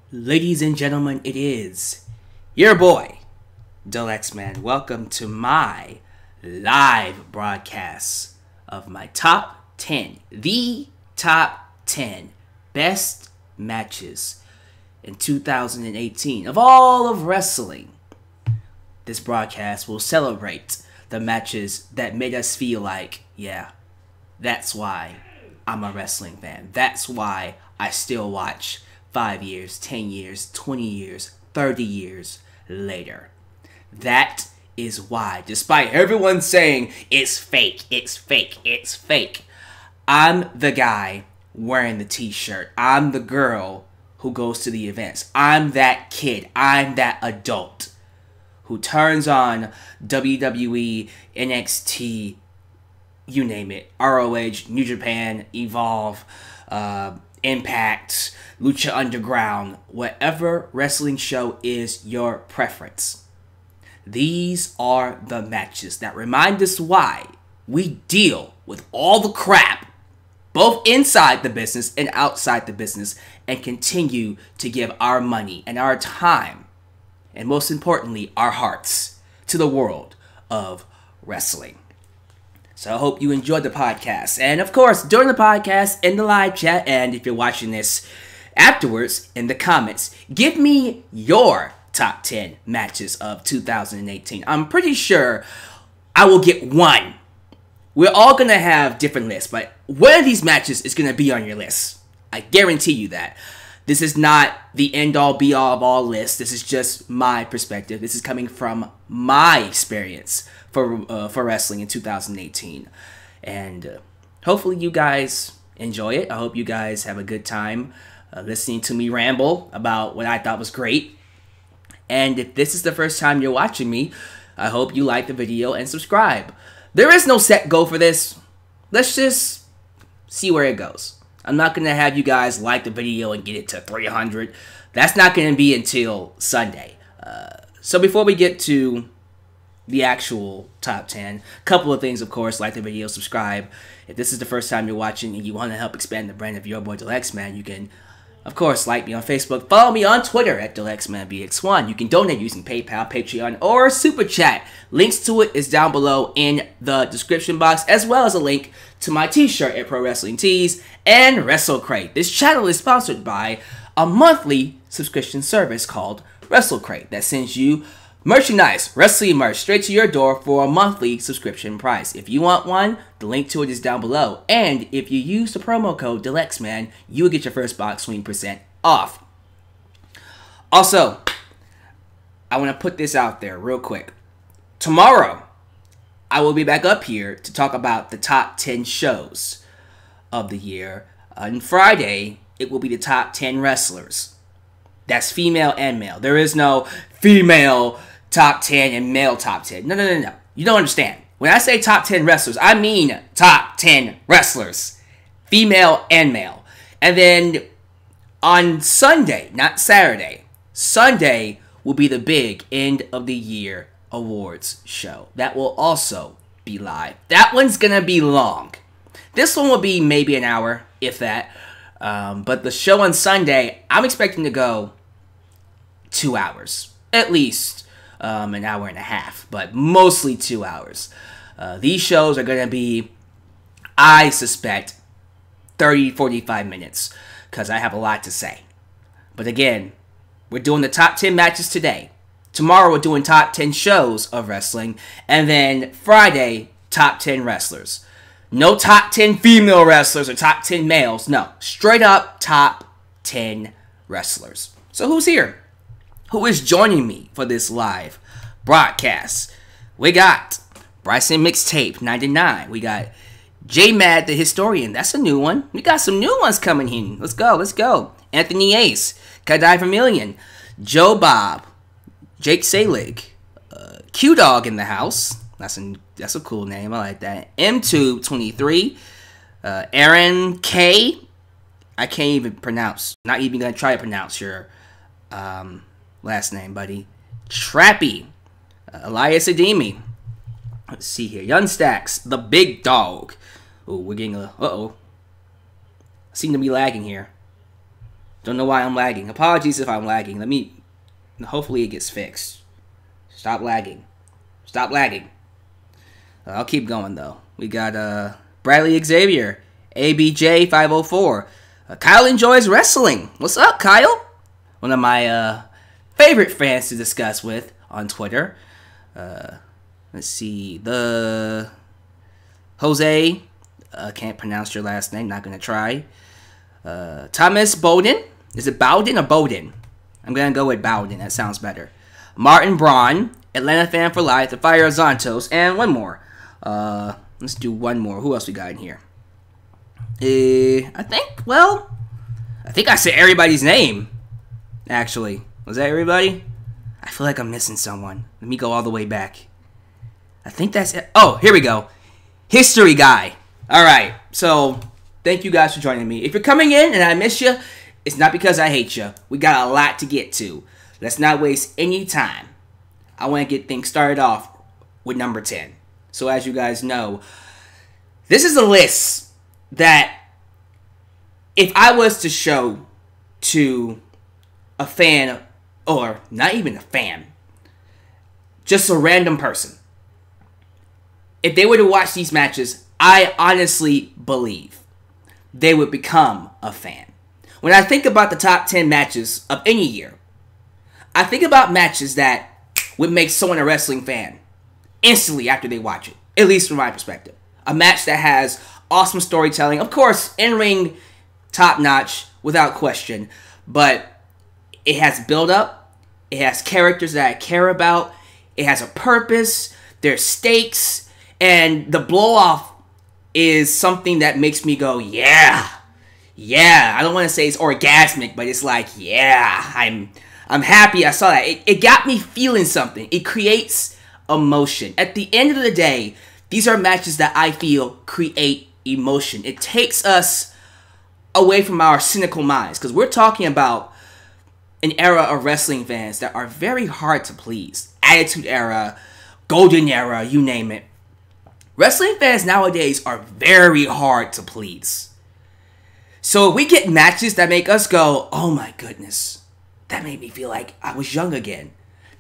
Ladies and gentlemen, it is your boy, Deluxe Man. Welcome to my live broadcast of my top 10, the top 10 best matches in 2018 of all of wrestling. This broadcast will celebrate the matches that made us feel like, yeah, that's why I'm a wrestling fan. That's why I still watch 5 years, 10 years, 20 years, 30 years later. That is why, despite everyone saying it's fake, I'm the guy wearing the t-shirt. I'm the girl who goes to the events. I'm that kid. I'm that adult who turns on WWE, NXT, you name it, ROH, New Japan, Evolve, Impact, Lucha Underground, whatever wrestling show is your preference. These are the matches that remind us why we deal with all the crap, both inside the business and outside the business, and continue to give our money and our time, and most importantly, our hearts, to the world of wrestling. So I hope you enjoyed the podcast. And of course, during the podcast, in the live chat, and if you're watching this afterwards, in the comments, give me your top 10 matches of 2018. I'm pretty sure I will get one. We're all going to have different lists, but one of these matches is going to be on your list. I guarantee you that. This is not the end-all, be-all of all list. This is just my perspective. This is coming from my experience for wrestling in 2018. And hopefully you guys enjoy it. I hope you guys have a good time listening to me ramble about what I thought was great. And if this is the first time you're watching me, I hope you like the video and subscribe. There is no set goal for this. Let's just see where it goes. I'm not going to have you guys like the video and get it to 300. That's not going to be until Sunday. So before we get to the actual top 10, a couple of things, of course. Like the video, subscribe. If this is the first time you're watching and you want to help expand the brand of your boy Deluxe Man, you can, of course, like me on Facebook. Follow me on Twitter at DeluxeManBX1. You can donate using PayPal, Patreon, or Super Chat. Links to it is down below in the description box, as well as a link to my t-shirt at Pro Wrestling Tees and WrestleCrate. This channel is sponsored by a monthly subscription service called WrestleCrate that sends you merchandise, wrestling merch, straight to your door for a monthly subscription price. If you want one, the link to it is down below. And if you use the promo code DeluxeMan, you will get your first box 20% off. Also, I want to put this out there real quick. Tomorrow, I will be back up here to talk about the top 10 shows of the year. On Friday, it will be the top 10 wrestlers. That's female and male. There is no female top 10 and male top 10. No. You don't understand. When I say top 10 wrestlers, I mean top 10 wrestlers. Female and male. And then on Sunday, not Saturday, Sunday will be the big end of the year awards show. That will also be live. That one's going to be long. This one will be maybe an hour, if that. But the show on Sunday, I'm expecting to go 2 hours. At least an hour and a half, but mostly 2 hours. These shows are going to be, I suspect, 30-45 minutes, because I have a lot to say. But again, we're doing the top 10 matches today. Tomorrow we're doing top 10 shows of wrestling, and then Friday, top 10 wrestlers. No top 10 female wrestlers or top 10 males. No, straight up top 10 wrestlers. So who's here? Who is joining me for this live broadcast? We got Bryson Mixtape 99. We got J Mad the Historian. That's a new one. We got some new ones coming in. Let's go. Anthony Ace, Kadai Vermillion, Joe Bob, Jake Selig, Q Dog in the house. That's a cool name. I like that. M2 23, Aaron K. I can't even pronounce. Not even gonna try to pronounce your last name, buddy. Trappy, Elias Ademi. Let's see here. Young Stacks, the Big Dog. Oh, we're getting a. Seem to be lagging here. Don't know why I'm lagging. Apologies if I'm lagging. Hopefully it gets fixed. Stop lagging. Stop lagging. I'll keep going, though. We got Bradley Xavier, ABJ504. Kyle enjoys wrestling. What's up, Kyle? One of my favorite fans to discuss with on Twitter. Let's see. The Jose. Can't pronounce your last name. Not going to try. Thomas Bowden. Is it Bowden or Bowden? I'm going to go with Bowden. That sounds better. Martin Braun. Atlanta fan for life. The Fire Zontos. And one more. Let's do one more. Who else we got in here? I think I said everybody's name. Actually. Was that everybody? I feel like I'm missing someone. Let me go all the way back. I think that's it. Oh, here we go. History guy. Alright, so thank you guys for joining me. If you're coming in and I miss you, it's not because I hate you. We got a lot to get to. Let's not waste any time. I want to get things started off with number 10. So as you guys know, this is a list that if I was to show to a fan, or not even a fan, just a random person, if they were to watch these matches, I honestly believe they would become a fan. When I think about the top 10 matches of any year, I think about matches that would make someone a wrestling fan instantly after they watch it, at least from my perspective. A match that has awesome storytelling, of course, in-ring top-notch, without question, but it has build-up, it has characters that I care about, it has a purpose, there's stakes, and the blow-off is something that makes me go, yeah. I don't want to say it's orgasmic, but it's like, yeah, I'm happy I saw that. It got me feeling something. It creates emotion. At the end of the day, these are matches that I feel create emotion. It takes us away from our cynical minds, because we're talking about an era of wrestling fans that are very hard to please. Attitude Era, Golden Era, you name it. Wrestling fans nowadays are very hard to please. So if we get matches that make us go, oh my goodness, that made me feel like I was young again.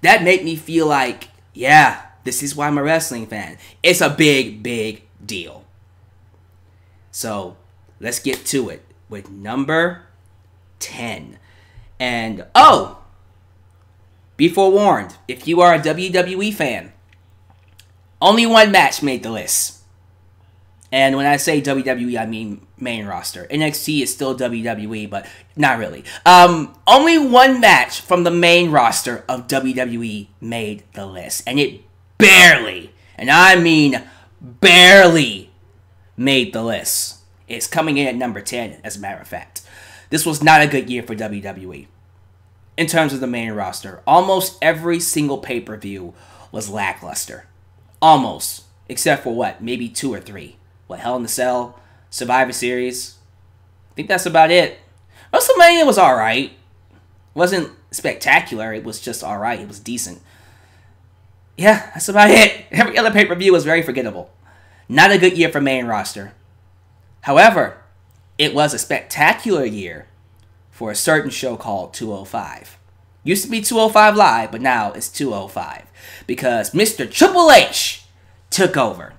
That made me feel like, yeah, this is why I'm a wrestling fan. It's a big, big deal. So let's get to it with number 10. And, oh, be forewarned, if you are a WWE fan, only one match made the list. And when I say WWE, I mean main roster. NXT is still WWE, but not really. Only one match from the main roster of WWE made the list. And it barely, and I mean barely, made the list. It's coming in at number 10, as a matter of fact. This was not a good year for WWE. In terms of the main roster, almost every single pay-per-view was lackluster. Almost. Except for what? Maybe 2 or 3. What, Hell in a Cell? Survivor Series? I think that's about it. WrestleMania was alright. Wasn't spectacular. It was just alright. It was decent. Yeah, that's about it. Every other pay-per-view was very forgettable. Not a good year for main roster. However, it was a spectacular year for a certain show called 205. Used to be 205 Live, but now it's 205. Because Mr. Triple H took over.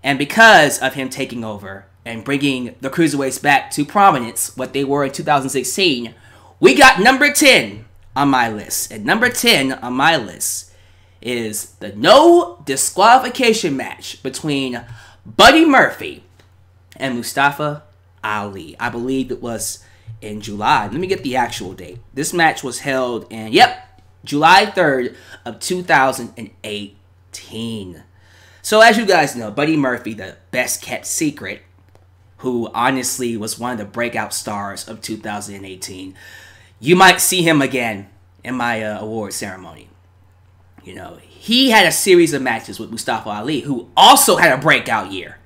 And because of him taking over and bringing the Cruiserweights back to prominence, what they were in 2016, we got number 10 on my list. And number 10 on my list is the no disqualification match between Buddy Murphy and Mustafa Ali. I believe it was in July. Let me get the actual date. This match was held in, July 3rd of 2018. So as you guys know, Buddy Murphy, the best kept secret, who honestly was one of the breakout stars of 2018. You might see him again in my award ceremony. You know, he had a series of matches with Mustafa Ali, who also had a breakout year.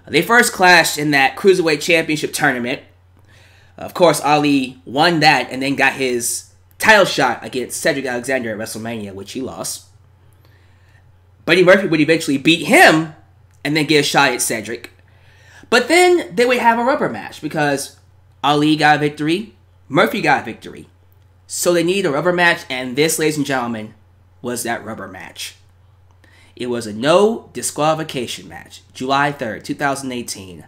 They first clashed in that Cruiserweight Championship tournament. Of course, Ali won that and then got his title shot against Cedric Alexander at WrestleMania, which he lost. Buddy Murphy would eventually beat him and then get a shot at Cedric. But then they would have a rubber match because Ali got a victory Murphy got victory. So they need a rubber match, and this, ladies and gentlemen, was that rubber match. It was a no disqualification match, July 3rd, 2018.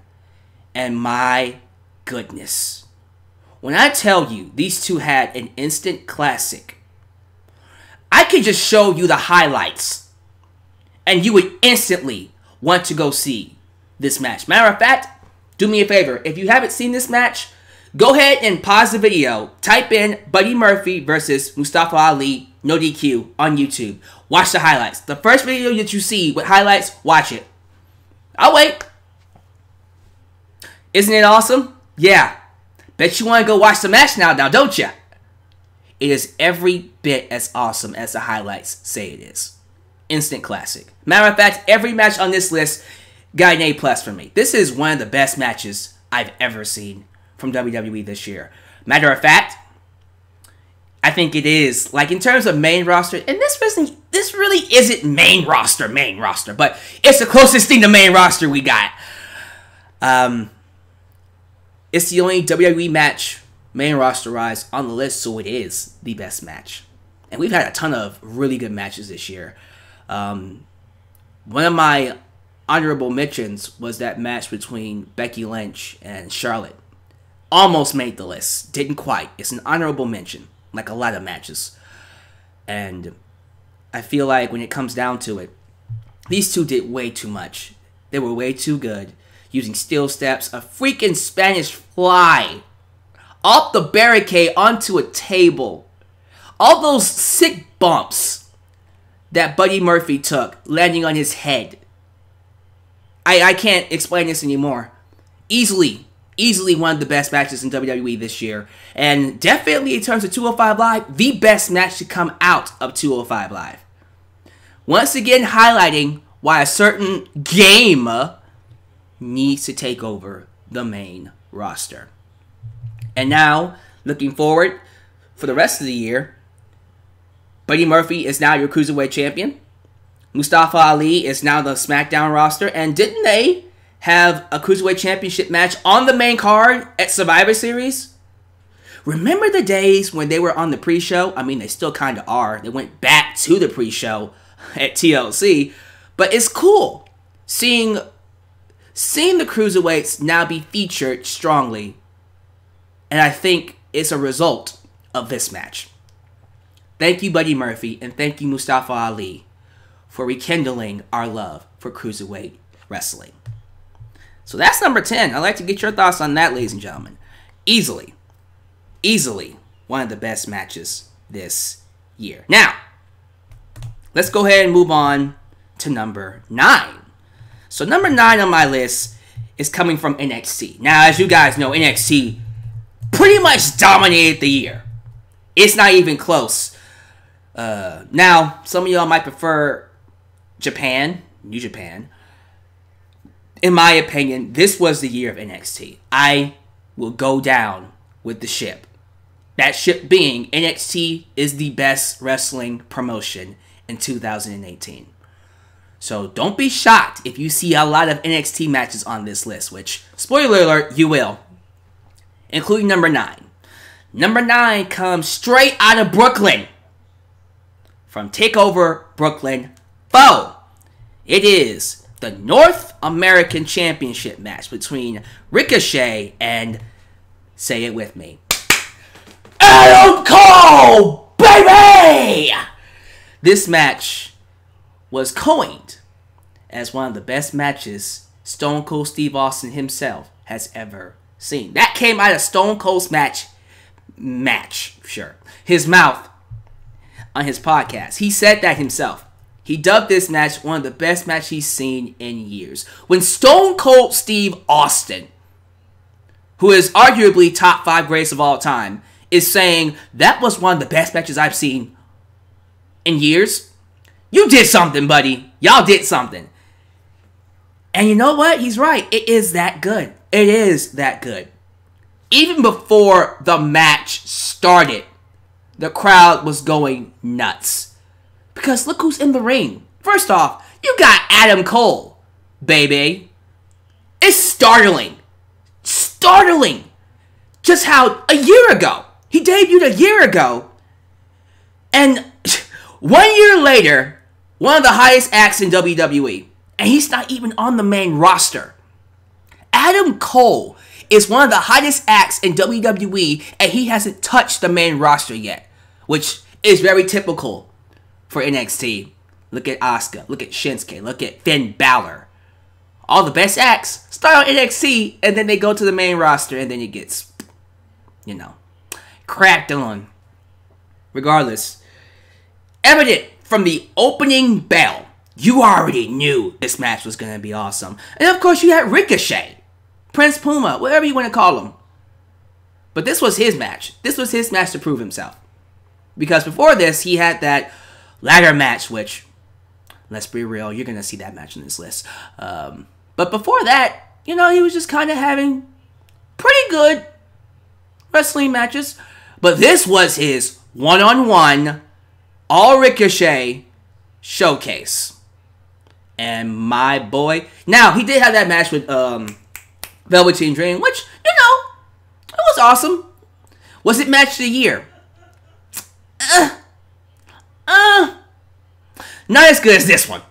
And my goodness, when I tell you these two had an instant classic, I could just show you the highlights, and you would instantly want to go see this match. Matter of fact, do me a favor. If you haven't seen this match, go ahead and pause the video. Type in Buddy Murphy versus Mustafa Ali, no DQ, on YouTube. Watch the highlights. The first video that you see with highlights, watch it. I'll wait. Isn't it awesome? Yeah. Bet you want to go watch the match now, don't ya? It is every bit as awesome as the highlights say it is. Instant classic. Matter of fact, every match on this list got an A+ for me. This is one of the best matches I've ever seen from WWE this year. Matter of fact, I think it is, like, in terms of main roster, and this really isn't main roster, but it's the closest thing to main roster we got. It's the only WWE match, main roster-wise, on the list, so it is the best match. And we've had a ton of really good matches this year. One of my honorable mentions was that match between Becky Lynch and Charlotte. Almost made the list. Didn't quite. It's an honorable mention, like a lot of matches. And I feel like when it comes down to it, these two did way too much. They were way too good. Using steel steps, a freaking Spanish fly off the barricade onto a table. All those sick bumps that Buddy Murphy took, landing on his head. I can't explain this anymore. Easily one of the best matches in WWE this year. And definitely in terms of 205 Live, the best match to come out of 205 Live. Once again highlighting why a certain game needs to take over the main roster. And now, looking forward for the rest of the year, Buddy Murphy is now your Cruiserweight Champion. Mustafa Ali is now the SmackDown roster. And didn't they have a Cruiserweight Championship match on the main card at Survivor Series? Remember the days when they were on the pre-show? I mean, they still kind of are. They went back to the pre-show at TLC. But it's cool seeing the Cruiserweights now be featured strongly. And I think it's a result of this match. Thank you, Buddy Murphy, and thank you, Mustafa Ali, for rekindling our love for Cruiserweight wrestling. So that's number 10. I'd like to get your thoughts on that, ladies and gentlemen. Easily one of the best matches this year. Now, let's go ahead and move on to number 9. So number 9 on my list is coming from NXT. Now, as you guys know, NXT pretty much dominated the year. It's not even close. Now, some of y'all might prefer Japan, New Japan. In my opinion, this was the year of NXT. I will go down with the ship. That ship being NXT is the best wrestling promotion in 2018. So don't be shocked if you see a lot of NXT matches on this list, which, spoiler alert, you will. Including number 9. Number 9 comes straight out of Brooklyn. From Takeover Brooklyn 4. It is the North American Championship match between Ricochet and, say it with me, Adam Cole, baby! This match was coined as one of the best matches Stone Cold Steve Austin himself has ever seen. That came out of Stone Cold's his mouth on his podcast. He said that himself. He dubbed this match one of the best matches he's seen in years. When Stone Cold Steve Austin, who is arguably top 5 greatest of all time, is saying that was one of the best matches I've seen in years, you did something, buddy. Y'all did something. And you know what? He's right. It is that good. It is that good. Even before the match started, the crowd was going nuts. Because look who's in the ring. First off, you got Adam Cole, baby. It's startling. Startling. Just how a year ago, He debuted a year ago. And 1 year later, one of the highest acts in WWE. And he's not even on the main roster. Adam Cole is one of the hottest acts in WWE, and he hasn't touched the main roster yet, which is very typical for NXT. Look at Asuka, look at Shinsuke, look at Finn Balor. All the best acts start on NXT, and then they go to the main roster, and then it gets, you know, cracked on. Regardless, evident from the opening bell, you already knew this match was going to be awesome. And of course, you had Ricochet, Prince Puma, whatever you want to call him. But this was his match. This was his match to prove himself. Because before this, he had that ladder match, which, let's be real, you're going to see that match on this list. But before that, you know, he was just kind of having pretty good wrestling matches. But this was his one-on-one, all Ricochet showcase. And my boy, now he did have that match with Velveteen Dream, which, you know, it was awesome. Was it match of the year? Not as good as this one.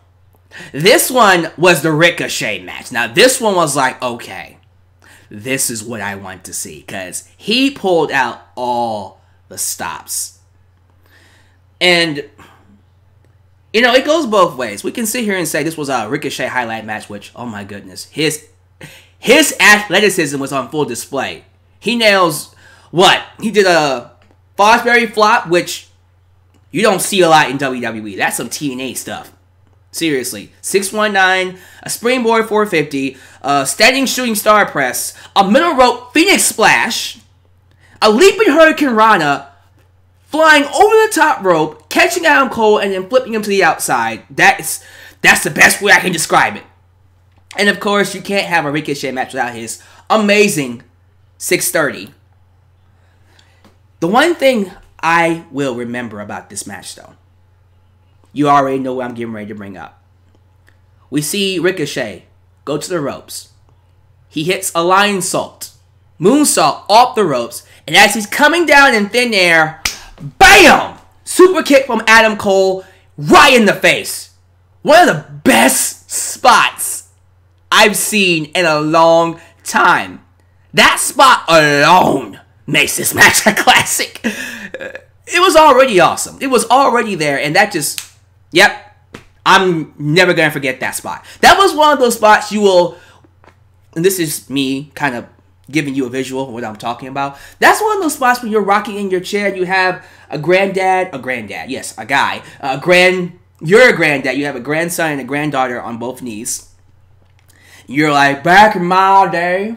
This one was the Ricochet match. Now, this one was like, okay, this is what I want to see. Because he pulled out all the stops. And, you know, it goes both ways. We can sit here and say this was a Ricochet highlight match, which, oh my goodness, his athleticism was on full display. He nails what? He did a Fosbury flop, which you don't see a lot in WWE. That's some TNA stuff. Seriously. 619, a springboard 450, a standing shooting star press, a middle rope Phoenix splash, a leaping Hurricane Rana, flying over the top rope, catching Adam Cole, and then flipping him to the outside. That's the best way I can describe it. And of course, you can't have a Ricochet match without his amazing 630. The one thing I will remember about this match, though, you already know what I'm getting ready to bring up. We see Ricochet go to the ropes. He hits a lion salt, moonsault off the ropes, and as he's coming down in thin air, bam! Super kick from Adam Cole right in the face. One of the best spots I've seen in a long time. That spot alone makes this match a classic. It was already awesome. It was already there, and that just, yep, I'm never going to forget that spot. That was one of those spots you will, and this is me kind of giving you a visual of what I'm talking about. That's one of those spots when you're rocking in your chair and you have a granddad, yes, a guy, you're a granddad, you have a grandson and a granddaughter on both knees. You're like, back in my day,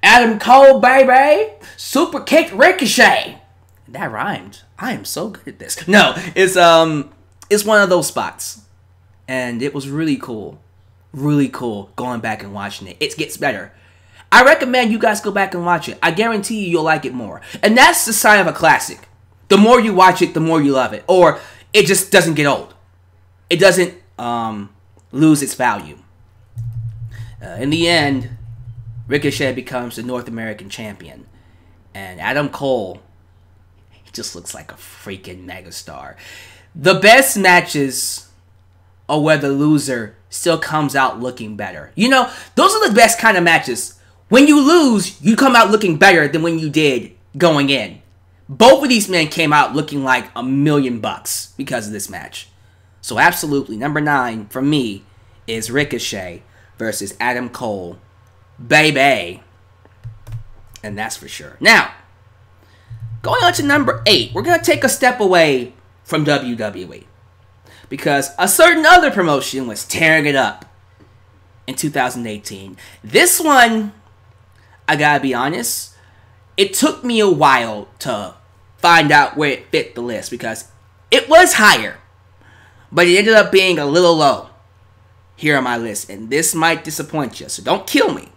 Adam Cole, baby, super kicked Ricochet. That rhymed. I am so good at this. No, it's one of those spots. And it was really cool. Really cool going back and watching it. It gets better. I recommend you guys go back and watch it. I guarantee you'll like it more. And that's the sign of a classic. The more you watch it, the more you love it. Or it just doesn't get old. It doesn't lose its value. In the end, Ricochet becomes the North American champion. And Adam Cole, he just looks like a freaking megastar. The best matches are where the loser still comes out looking better. You know, those are the best kind of matches. When you lose, you come out looking better than when you did going in. Both of these men came out looking like $1,000,000 because of this match. So absolutely, number 9 for me is Ricochet versus Adam Cole. Baby. And that's for sure. Now, going on to number 8, we're going to take a step away from WWE. Because a certain other promotion was tearing it up in 2018. This one, I gotta be honest, it took me a while to find out where it fit the list. Because it was higher, but it ended up being a little low here on my list. And this might disappoint you, so don't kill me.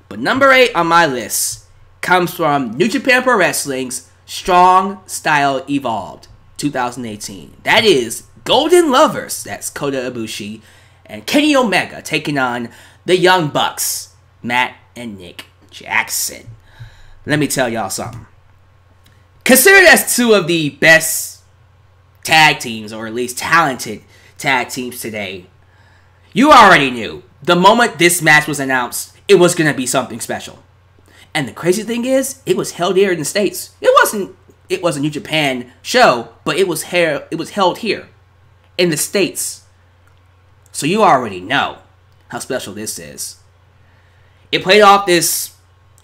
But number 8 on my list comes from New Japan Pro Wrestling's Strong Style Evolved 2018. That is Golden Lovers, that's Kota Ibushi, and Kenny Omega taking on the Young Bucks, Matt and Nick Jackson. Let me tell y'all something. Considered as two of the best tag teams, or at least talented tag teams today, you already knew the moment this match was announced, it was going to be something special. And the crazy thing is, it was held here in the States. It was a New Japan show, but it was held here in the States. So you already know how special this is. It played off this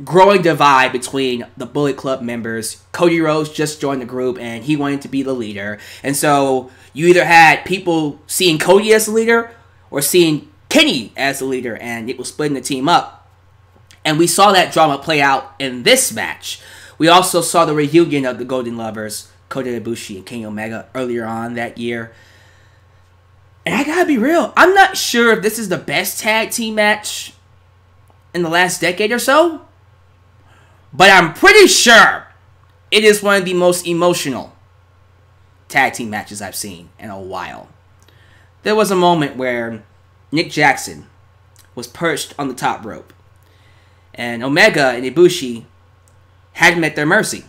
growing divide between the Bullet Club members. Cody Rhodes just joined the group and he wanted to be the leader. And so you either had people seeing Cody as the leader or seeing Kenny as the leader, and it was splitting the team up. And we saw that drama play out in this match. We also saw the reunion of the Golden Lovers, Kota Ibushi and Kenny Omega, earlier on that year. And I gotta be real, I'm not sure if this is the best tag team match in the last decade or so, but I'm pretty sure it is one of the most emotional tag team matches I've seen in a while. There was a moment where Nick Jackson was perched on the top rope, and Omega and Ibushi had him at their mercy.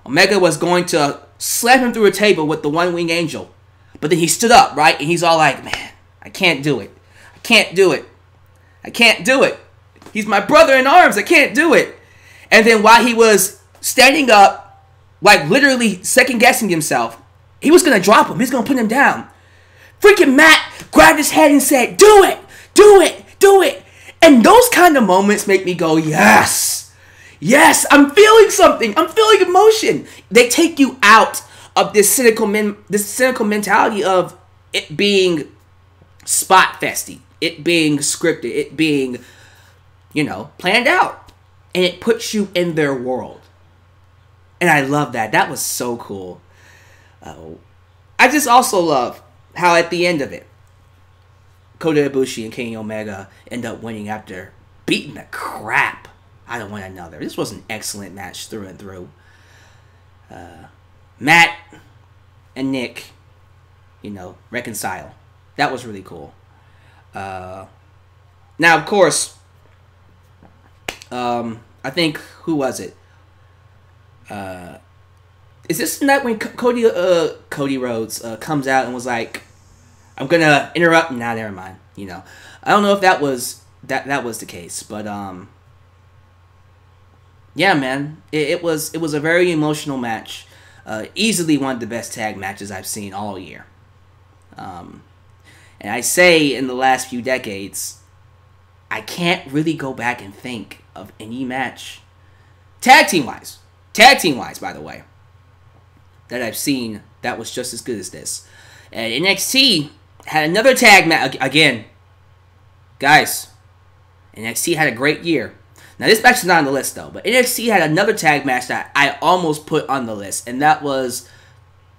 Omega was going to slam him through a table with the one-wing angel, but then he stood up, right? And he's all like, man, I can't do it. I can't do it. I can't do it. He's my brother in arms. I can't do it. And then while he was standing up, like literally second-guessing himself, he was going to drop him. He's going to put him down. Freaking Matt grabbed his head and said, do it. Do it. Do it. And those kind of moments make me go, yes. Yes, I'm feeling something. I'm feeling emotion. They take you out of this cynical mentality of it being spot festy, it being scripted, it being, planned out. And it puts you in their world. And I love that. That was so cool. I just also love how at the end of it, Kota Ibushi and Kenny Omega end up winning after beating the crap out of one another. This was an excellent match through and through. Matt and Nick, reconcile. That was really cool. Now, of course, I think, who was it? Is this the night when Cody Rhodes comes out and was like, I'm gonna interrupt? Nah, never mind. I don't know if that was the case, but yeah, man, it was a very emotional match. Easily one of the best tag matches I've seen all year. And I say in the last few decades, I can't really go back and think of any match, tag team wise, by the way, that I've seen that was just as good as this. And NXT had another tag match again. Guys, NXT had a great year. Now, this match is not on the list, though, but NXT had another tag match that I almost put on the list, and that was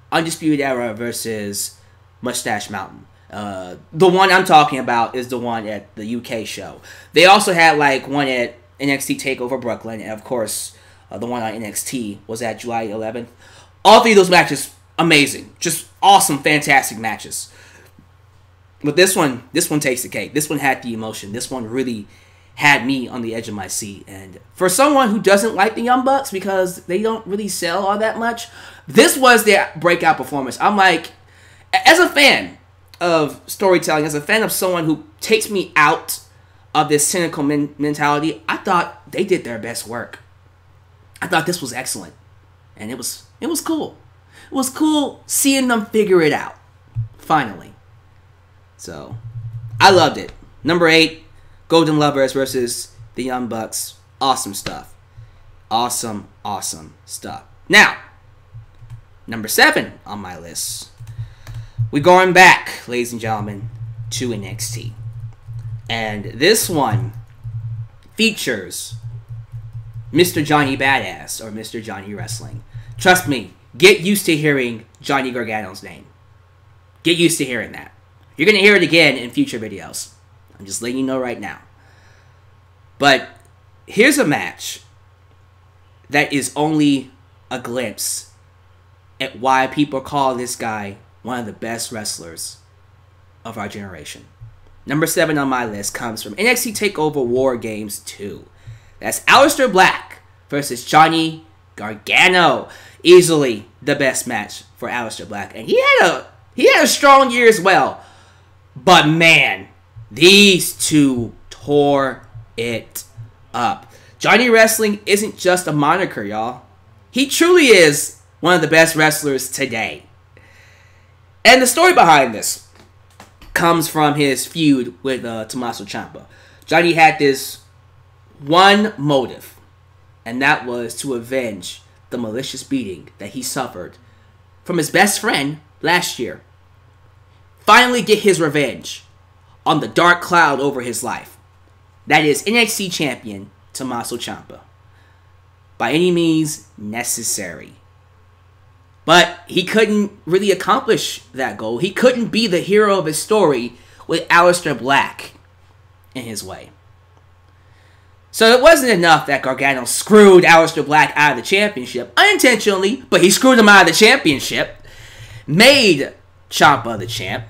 Undisputed Era versus Mustache Mountain. The one I'm talking about is the one at the UK show. They also had, one at NXT TakeOver Brooklyn, and, of course, the one on NXT was at July 11th. All three of those matches, amazing. Just awesome, fantastic matches. But this one takes the cake. This one had the emotion. This one really had me on the edge of my seat. And for someone who doesn't like the Young Bucks because they don't really sell all that much, this was their breakout performance. I'm like, as a fan of storytelling, as a fan of someone who takes me out of this cynical mentality, I thought they did their best work. I thought this was excellent. And it was cool. It was cool seeing them figure it out. Finally. So, I loved it. Number 8, Golden Lovers versus the Young Bucks. Awesome stuff. Awesome, awesome stuff. Now, number 7 on my list. We're going back, ladies and gentlemen, to NXT. And this one features Mr. Johnny Badass, or Mr. Johnny Wrestling. Trust me, get used to hearing Johnny Gargano's name. Get used to hearing that. You're going to hear it again in future videos. I'm just letting you know right now. But here's a match that is only a glimpse at why people call this guy one of the best wrestlers of our generation. Number 7 on my list comes from NXT TakeOver War Games 2. That's Aleister Black versus Johnny Gargano, easily the best match for Aleister Black. And he had a strong year as well. But man, these two tore it up. Johnny Wrestling isn't just a moniker, y'all. He truly is one of the best wrestlers today. And the story behind this comes from his feud with Tommaso Ciampa. Johnny had this one motive, and that was to avenge the malicious beating that he suffered from his best friend last year. Finally get his revenge on the dark cloud over his life. That is NXT champion Tommaso Ciampa. By any means necessary. But he couldn't really accomplish that goal. He couldn't be the hero of his story with Aleister Black in his way. So it wasn't enough that Gargano screwed Aleister Black out of the championship. Unintentionally, but he screwed him out of the championship. Made Ciampa the champ.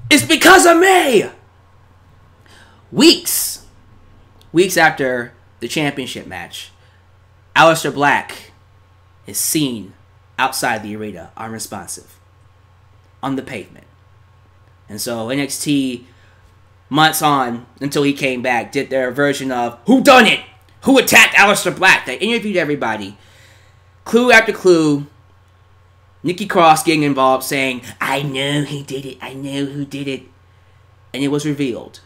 It's because of me! Weeks after the championship match, Aleister Black is seen outside the arena, unresponsive, on the pavement. And so NXT, months on, until he came back, did their version of Who Done It? Who attacked Aleister Black? They interviewed everybody. Clue after clue. Nikki Cross getting involved, saying, I know he did it. I know who did it. And it was revealed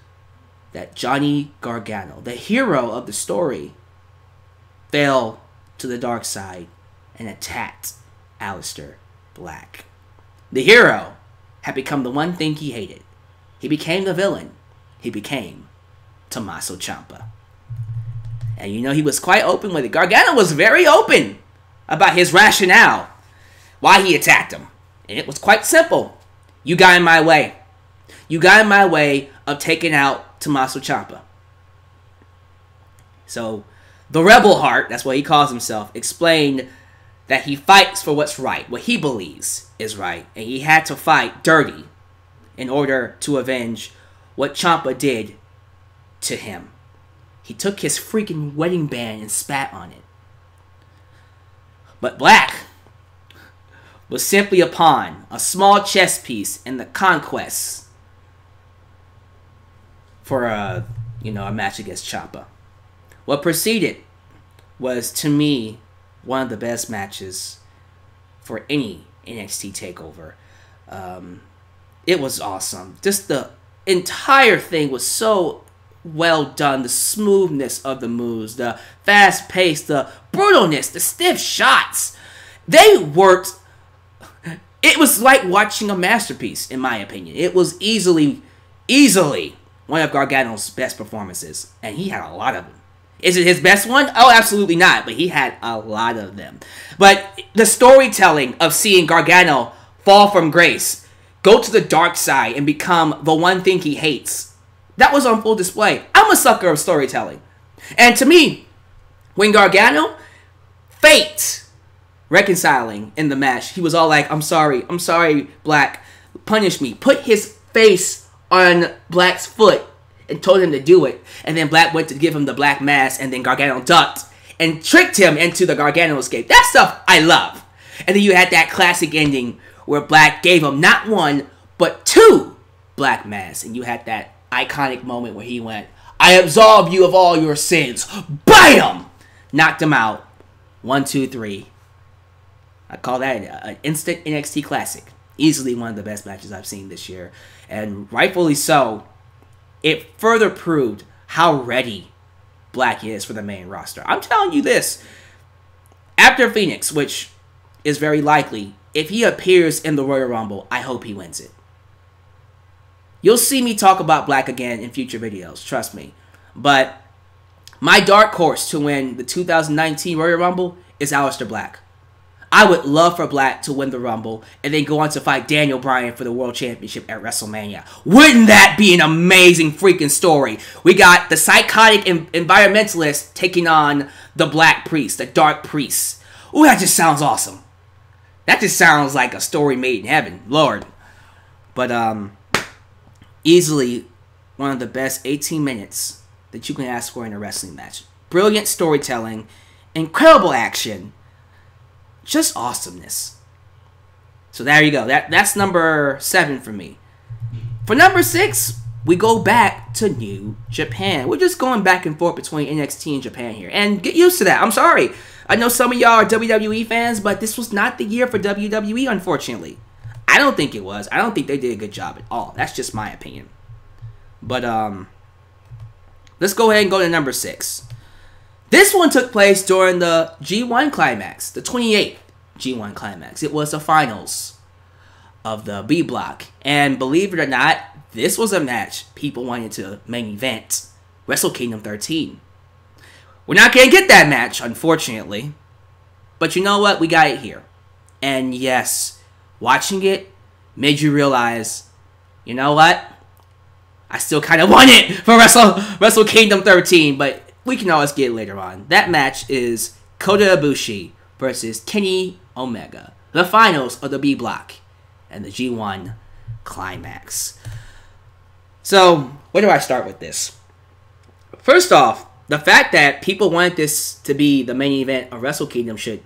that Johnny Gargano, the hero of the story, fell to the dark side and attacked Aleister Black. The hero had become the one thing he hated. He became the villain. He became Tommaso Ciampa. And you know, he was quite open with it. Gargano was very open about his rationale, why he attacked him. And it was quite simple. You got in my way. You got in my way of taking out Tommaso Ciampa. So, the Rebel Heart, that's what he calls himself, explained that he fights for what's right, what he believes is right. And he had to fight dirty in order to avenge what Ciampa did to him. He took his freaking wedding band and spat on it. But Black was simply a pawn, a small chess piece in the conquest for a match against Ciampa. What preceded was, to me, one of the best matches for any NXT takeover. It was awesome. Just the entire thing was so well done. The smoothness of the moves, the fast pace, the brutalness, the stiff shots. They worked. It was like watching a masterpiece, in my opinion. It was easily one of Gargano's best performances. And he had a lot of them. Is it his best one? Oh, absolutely not. But he had a lot of them. But the storytelling of seeing Gargano fall from grace, go to the dark side, and become the one thing he hates, that was on full display. I'm a sucker of storytelling. And to me, when Gargano faked reconciling in the match, he was all like, I'm sorry, Black, punish me. Put his face on Black's foot and told him to do it. And then Black went to give him the black mask, and then Gargano ducked and tricked him into the Gargano escape. That stuff I love. And then you had that classic ending where Black gave him not one, but two black masks. And you had that iconic moment where he went, I absolve you of all your sins. BAM! Knocked him out. 1, 2, 3. I call that an instant NXT classic. Easily one of the best matches I've seen this year. And rightfully so. It further proved how ready Black is for the main roster. I'm telling you this. After Phoenix, which is very likely, if he appears in the Royal Rumble, I hope he wins it. You'll see me talk about Black again in future videos, trust me. But my dark horse to win the 2019 Royal Rumble is Aleister Black. I would love for Black to win the Rumble and then go on to fight Daniel Bryan for the World Championship at WrestleMania. Wouldn't that be an amazing freaking story? We got the psychotic environmentalist taking on the Black Priest, the Dark Priest. Ooh, that just sounds awesome. That just sounds like a story made in heaven, Lord. But easily one of the best 18 minutes that you can ask for in a wrestling match. Brilliant storytelling, incredible action, Just awesomeness. So there you go. That's number 7 for me. For number 6, we go back to New Japan. We're just going back and forth between NXT and Japan here. And get used to that. I'm sorry. I know some of y'all are WWE fans, but this was not the year for WWE, unfortunately. I don't think it was. I don't think they did a good job at all. That's just my opinion. But, let's go ahead and go to number 6. This one took place during the G1 Climax, the 28th G1 Climax. It was the finals of the B block. And believe it or not, this was a match people wanted to main event Wrestle Kingdom 13. We're not going to get that match, unfortunately. But you know what? We got it here. And yes, watching it made you realize, you know what? I still kind of want it for Wrestle Kingdom 13, but we can always get it later on. That match is Kota Ibushi versus Kenny Omega. The finals of the B block and the G1 Climax. So, where do I start with this? First off, the fact that people wanted this to be the main event of Wrestle Kingdom should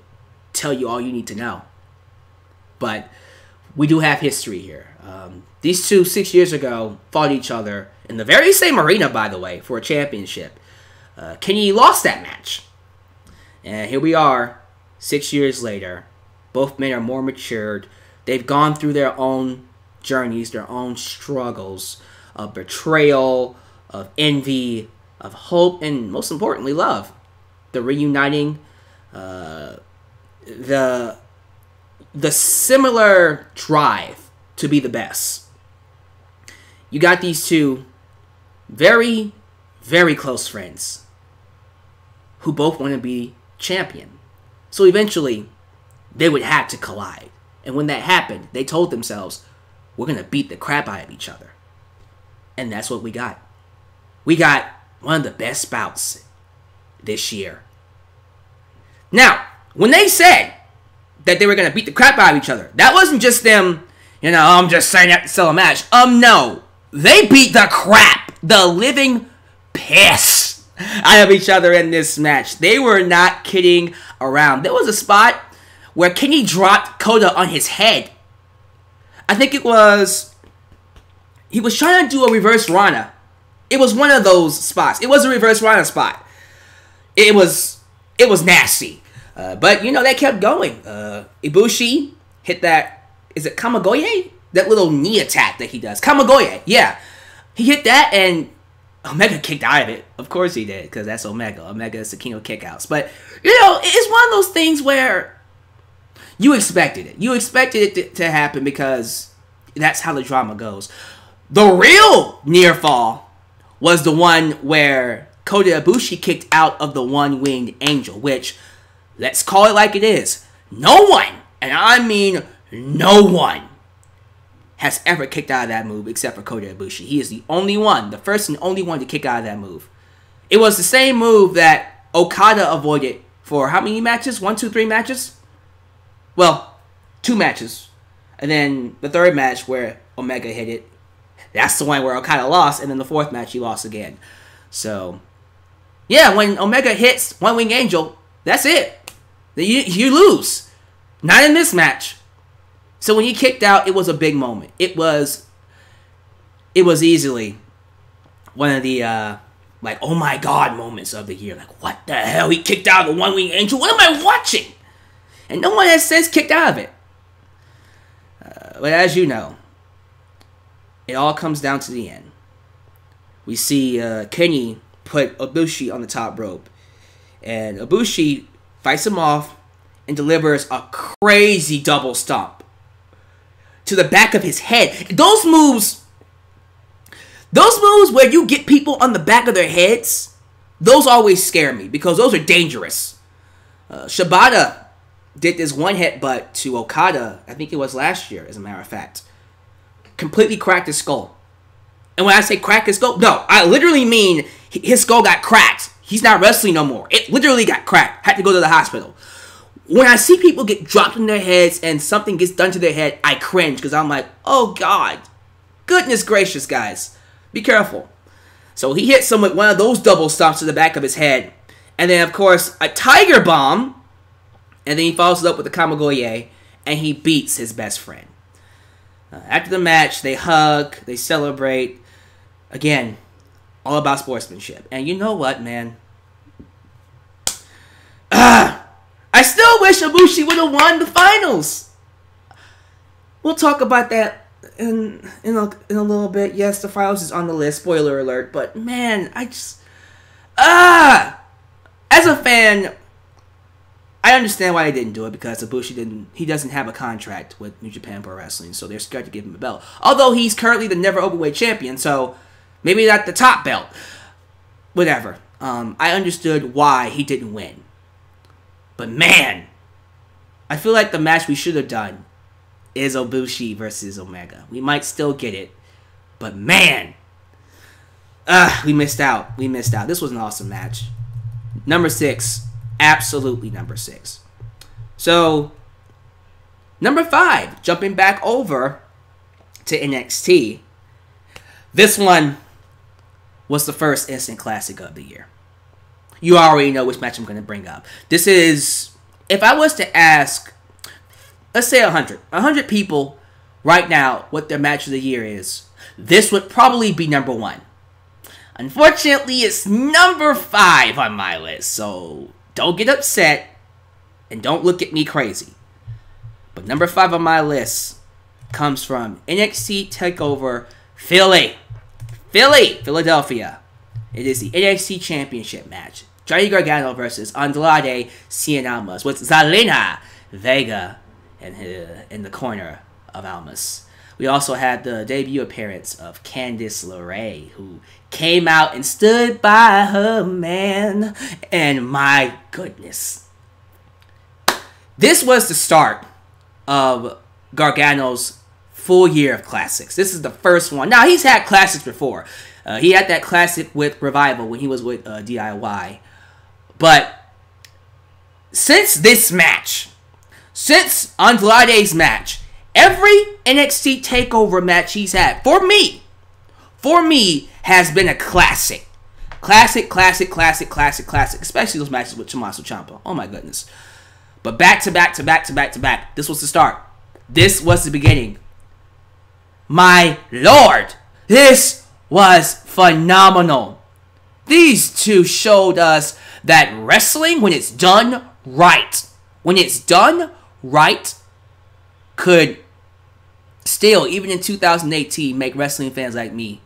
tell you all you need to know. But we do have history here. These two, 6 years ago, fought each other in the very same arena, by the way, for a championship. Kenny lost that match. And here we are, 6 years later. Both men are more matured. They've gone through their own journeys, their own struggles of betrayal, of envy, of hope, and most importantly, love. The reuniting, the similar drive to be the best. You got these two very, very close friends who both want to be champion. So eventually, they would have to collide. And when that happened, they told themselves, we're going to beat the crap out of each other. And that's what we got. We got one of the best bouts this year. Now, when they said that they were going to beat the crap out of each other, that wasn't just them, I'm just saying that to sell a match. No. They beat the crap, the living piss out of each other in this match. They were not kidding around. There was a spot where Kenny dropped Kota on his head. I think he was trying to do a reverse Rana. It was one of those spots. It was a reverse Rana spot. It was nasty. But, they kept going. Ibushi hit that, is it Kamigoye? That little knee attack that he does. Kamigoye, yeah. He hit that and Omega kicked out of it. Of course he did, because that's Omega. Omega is the king of kickouts. But, it's one of those things where you expected it. You expected it to happen because that's how the drama goes. The real near fall was the one where Kota Ibushi kicked out of the one-winged angel, which, let's call it like it is, no one, and I mean no one, has ever kicked out of that move except for Kota Ibushi. He is the only one, the first and only one to kick out of that move. It was the same move that Okada avoided for how many matches? 1, 2, 3 matches? Well, 2 matches. And then the third match where Omega hit it, that's the one where Okada lost, and then the 4th match he lost again. So, yeah, when Omega hits One Wing Angel, that's it. You lose. Not in this match. So when he kicked out, it was a big moment. It was easily one of the, oh my god moments of the year. Like, what the hell? He kicked out of the One Wing Angel? What am I watching? And no one has since kicked out of it. But as you know, it all comes down to the end. We see Kenny put Ibushi on the top rope. And Ibushi fights him off and delivers a crazy double stomp to the back of his head. Those moves where you get people on the back of their heads, those always scare me because those are dangerous. Shibata did this one headbutt to Okada, I think it was last year, as a matter of fact. Completely cracked his skull. And when I say crack his skull, no, I literally mean his skull got cracked. He's not wrestling no more. It literally got cracked. Had to go to the hospital. When I see people get dropped in their heads and something gets done to their head, I cringe because I'm like, oh God. Goodness gracious, guys. Be careful. So he hits him with one of those double stomps to the back of his head. And then, of course, a Tiger Bomb And then he follows it up with the Kamigoye, and he beats his best friend. After the match, they hug, they celebrate. Again, all about sportsmanship. And you know what, man? I still wish Ibushi would have won the finals. We'll talk about that in a little bit. Yes, the finals is on the list. Spoiler alert. But man, I just as a fan, I understand why they didn't do it, because Ibushi doesn't have a contract with New Japan Pro Wrestling, so they're scared to give him a belt. Although he's currently the never openweight champion, so maybe not the top belt. Whatever. I understood why he didn't win. But man, I feel like the match we should have done is Ibushi versus Omega. We might still get it, but man, we missed out. We missed out. This was an awesome match. Number 6. Absolutely number 6. So, number 5. Jumping back over to NXT. This one was the first instant classic of the year. You already know which match I'm going to bring up. This is, if I was to ask, let's say 100 people right now what their match of the year is, this would probably be number 1. Unfortunately, it's number 5 on my list, so don't get upset and don't look at me crazy. But number 5 on my list comes from NXT TakeOver Philadelphia. It is the NXT Championship match. Johnny Gargano versus Andrade Cien Almas, with Zelina Vega in the corner of Almas. We also had the debut appearance of Candice LeRae, who came out and stood by her man. And my goodness, this was the start of Gargano's full year of classics. This is the first one. Now, he's had classics before. He had that classic with Revival when he was with DIY. But since this match, since Andrade's match, every NXT TakeOver match he's had, for me, has been a classic. Classic. Especially those matches with Tommaso Ciampa. Oh my goodness. But back to back. This was the start. This was the beginning. My lord, this was phenomenal. These two showed us that wrestling, when it's done right, could still, even in 2018, make wrestling fans like me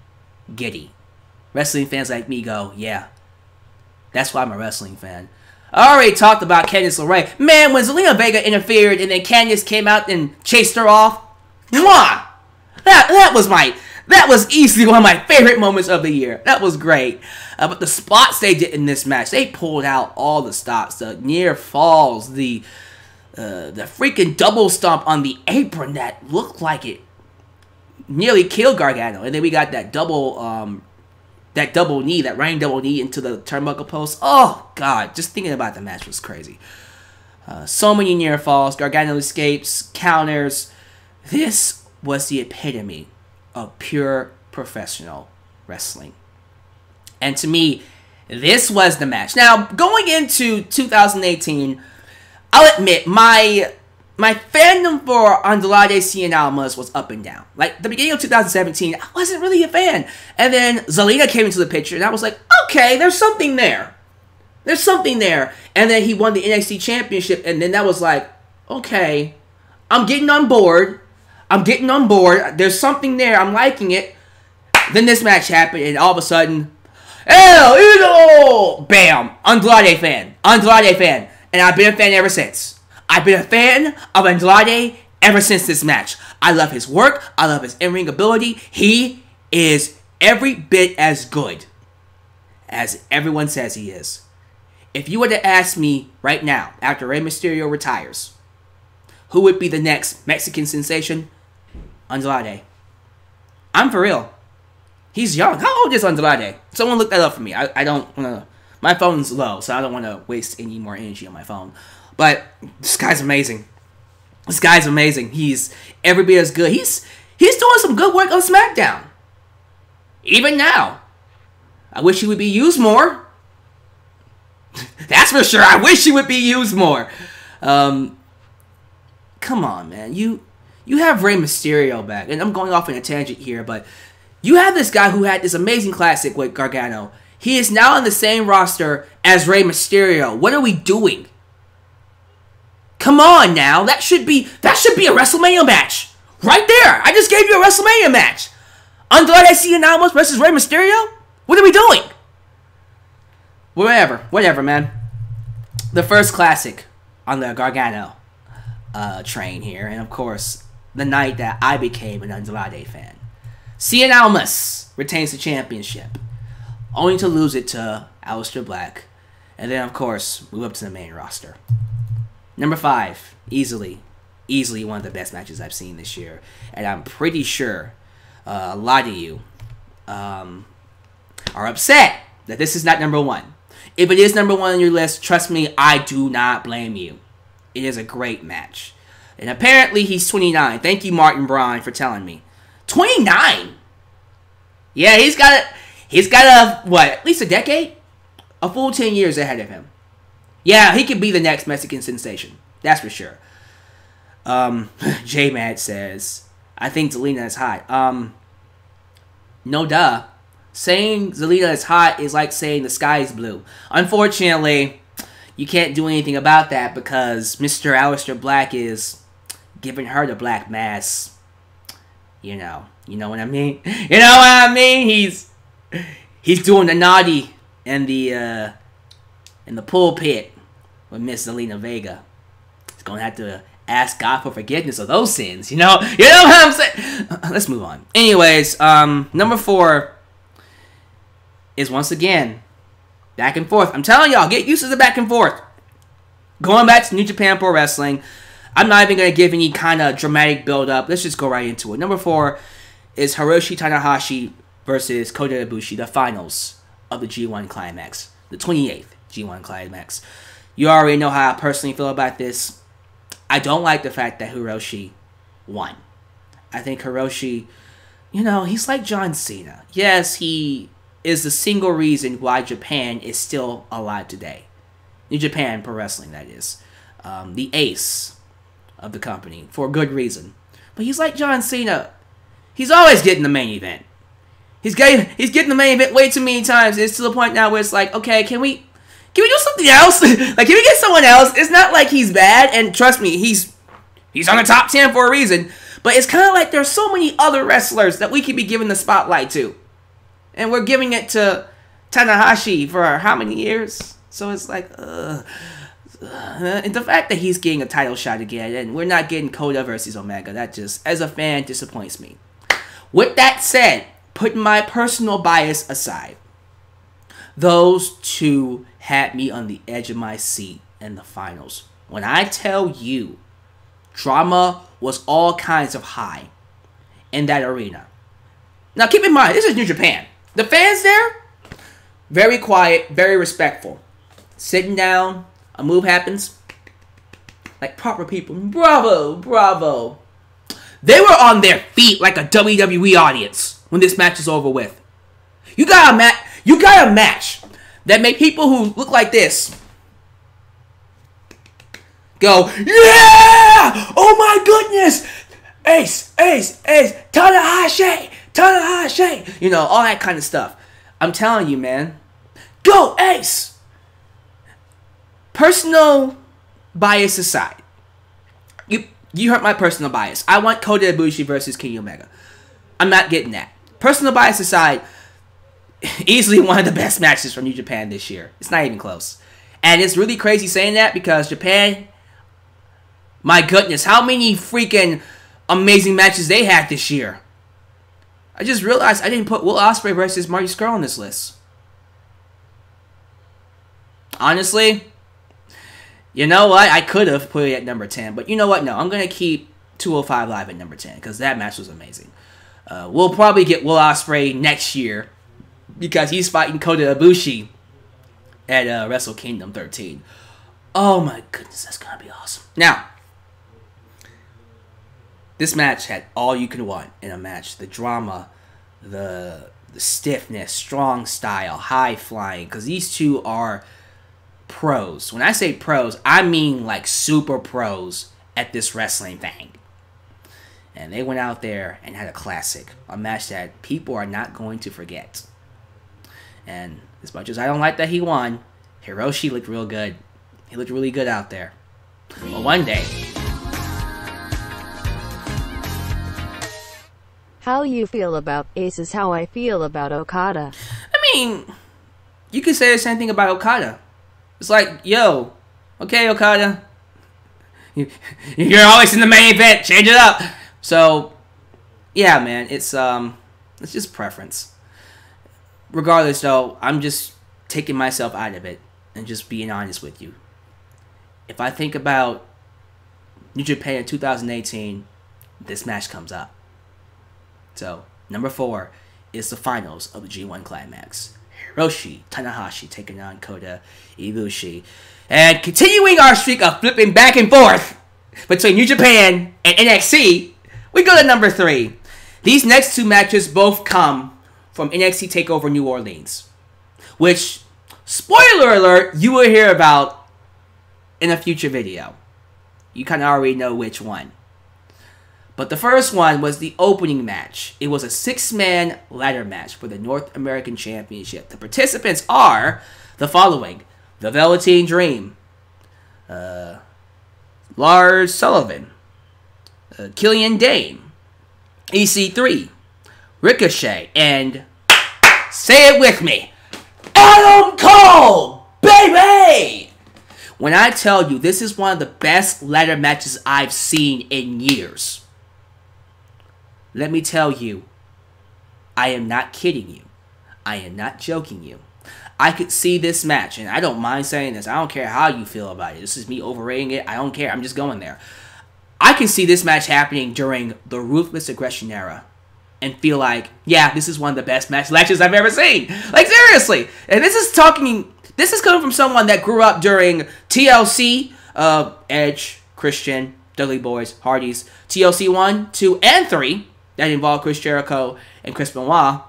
giddy. Wrestling fans like me go, yeah, that's why I'm a wrestling fan. I already talked about Candice LeRae. Man, when Zelina Vega interfered and then Candice came out and chased her off, mwah! That was easily one of my favorite moments of the year. That was great. But the spots they did in this match, they pulled out all the stops, the near falls, the freaking double stomp on the apron that looked like it nearly killed Gargano. And then we got that double knee, that running double knee into the turnbuckle post. Oh, God. Just thinking about the match was crazy. So many near falls. Gargano escapes, counters. This was the epitome of pure professional wrestling. And to me, this was the match. Now, going into 2018, I'll admit, my fandom for Andrade Cien Almas was up and down. Like, the beginning of 2017, I wasn't really a fan. And then Zelina came into the picture, and I was like, okay, there's something there. There's something there. And then he won the NXT Championship, and then that was like, okay, I'm getting on board. There's something there. I'm liking it. Then this match happened, and all of a sudden, El Idol! Bam! Andrade fan. And I've been a fan ever since. I've been a fan of Andrade ever since this match. I love his work. I love his in-ring ability. He is every bit as good as everyone says he is. If you were to ask me right now, after Rey Mysterio retires, who would be the next Mexican sensation? Andrade. I'm for real. He's young. How old is Andrade? Someone look that up for me. I don't want to... My phone's low, so I don't want to waste any more energy on my phone. But this guy's amazing. He's every bit as good. He's doing some good work on SmackDown. Even now. I wish he would be used more. That's for sure. I wish he would be used more. Come on, man. You have Rey Mysterio back, and I'm going off on a tangent here, but you have this guy who had this amazing classic with Gargano. He is now on the same roster as Rey Mysterio. What are we doing? Come on now. That should be a WrestleMania match. Right there. I just gave you a WrestleMania match. Andrade Cien Almas versus Rey Mysterio? What are we doing? Whatever, man. The first classic on the Gargano train here. And, of course, the night that I became an Andrade fan. Cien Almas retains the championship, only to lose it to Aleister Black. And then, of course, move up to the main roster. Number 5, easily one of the best matches I've seen this year. And I'm pretty sure a lot of you are upset that this is not number 1. If it is number 1 on your list, trust me, I do not blame you. It is a great match. And apparently he's 29. Thank you, Martin Braun, for telling me. 29? Yeah, he's got at least a decade? A full 10 years ahead of him. Yeah, he could be the next Mexican sensation. That's for sure. J-Mad says, I think Zelina is hot. No duh. Saying Zelina is hot is like saying the sky is blue. Unfortunately, you can't do anything about that because Mr. Aleister Black is giving her the black mass. You know what I mean? You know what I mean? He's doing the naughty in the pulpit with Miss Zelina Vega. He's gonna have to ask God for forgiveness of those sins. You know what I'm saying? Let's move on. Anyways, number 4 is once again back and forth. I'm telling y'all, get used to the back and forth. Going back to New Japan Pro Wrestling, I'm not even gonna give any kind of dramatic build up. Let's just go right into it. Number 4 is Hiroshi Tanahashi versus Kota Ibushi, the finals of the G1 Climax, the 28th G1 Climax. You already know how I personally feel about this. I don't like the fact that Hiroshi won. I think Hiroshi, he's like John Cena. Yes, he is the single reason why Japan is still alive today. New Japan Pro Wrestling, that is. The ace of the company, for good reason. But he's like John Cena. He's always getting the main event. He's getting the main event way too many times. It's to the point now where it's like, okay, can we do something else? Like, can we get someone else? It's not like he's bad, and trust me, he's on the top 10 for a reason. But it's kind of like there's so many other wrestlers that we could be giving the spotlight to. And we're giving it to Tanahashi for how many years? So it's like, and the fact that he's getting a title shot again, and we're not getting Kota versus Omega, that just, as a fan, disappoints me. With that said, putting my personal bias aside, those two had me on the edge of my seat in the finals. When I tell you, drama was all kinds of high in that arena. Now keep in mind, this is New Japan. The fans there, very quiet, very respectful. Sitting down, a move happens, like proper people. Bravo, bravo. They were on their feet like a WWE audience when this match is over with. You got a match that made people who look like this go, yeah! Oh my goodness! Ace, Tanahashi! All that kind of stuff. I'm telling you, man. Go, Ace! Personal bias aside. You hurt my personal bias. I want Kota Ibushi versus Kenny Omega. I'm not getting that. Personal bias aside, easily one of the best matches from New Japan this year. It's not even close. And it's really crazy saying that because Japan, my goodness, how many freaking amazing matches they had this year. I just realized I didn't put Will Ospreay versus Marty Scurll on this list. Honestly, you know what? I could have put it at number 10. But you know what? No, I'm going to keep 205 Live at number 10 because that match was amazing. We'll probably get Will Ospreay next year because he's fighting Kota Ibushi at Wrestle Kingdom 13. Oh my goodness, that's going to be awesome. Now, this match had all you can want in a match. The drama, the stiffness, strong style, high flying. Because these two are pros. When I say pros, I mean like super pros at this wrestling thing. And they went out there and had a classic. A match that people are not going to forget. And as much as I don't like that he won, Hiroshi looked real good. He looked really good out there. But one day... How you feel about Ace is how I feel about Okada. I mean, you could say the same thing about Okada. It's like, yo, okay, Okada. You're always in the main event. Change it up. So, yeah, man, it's just preference. Regardless, though, I'm just taking myself out of it and just being honest with you. If I think about New Japan in 2018, this match comes up. So, number 4 is the finals of the G1 Climax. Hiroshi Tanahashi taking on Kota Ibushi. And continuing our streak of flipping back and forth between New Japan and NXT, we go to number 3. These next 2 matches both come from NXT TakeOver New Orleans. Which, spoiler alert, you will hear about in a future video. You kind of already know which one. But the first one was the opening match. It was a 6-man ladder match for the North American Championship. The participants are the following. The Velveteen Dream. Lars Sullivan. Killian Dane. EC3. Ricochet. And, say it with me, Adam Cole! Baby! When I tell you this is one of the best ladder matches I've seen in years. Let me tell you, I am not kidding you. I am not joking you. I could see this match, and I don't mind saying this. I don't care how you feel about it. This is me overrating it. I don't care. I'm just going there. I can see this match happening during the Ruthless Aggression era and feel like, yeah, this is one of the best matches I've ever seen. Like, seriously. And this is coming from someone that grew up during TLC, Edge, Christian, Dudley Boys, Hardys, TLC 1, 2, and 3. That involved Chris Jericho and Chris Benoit.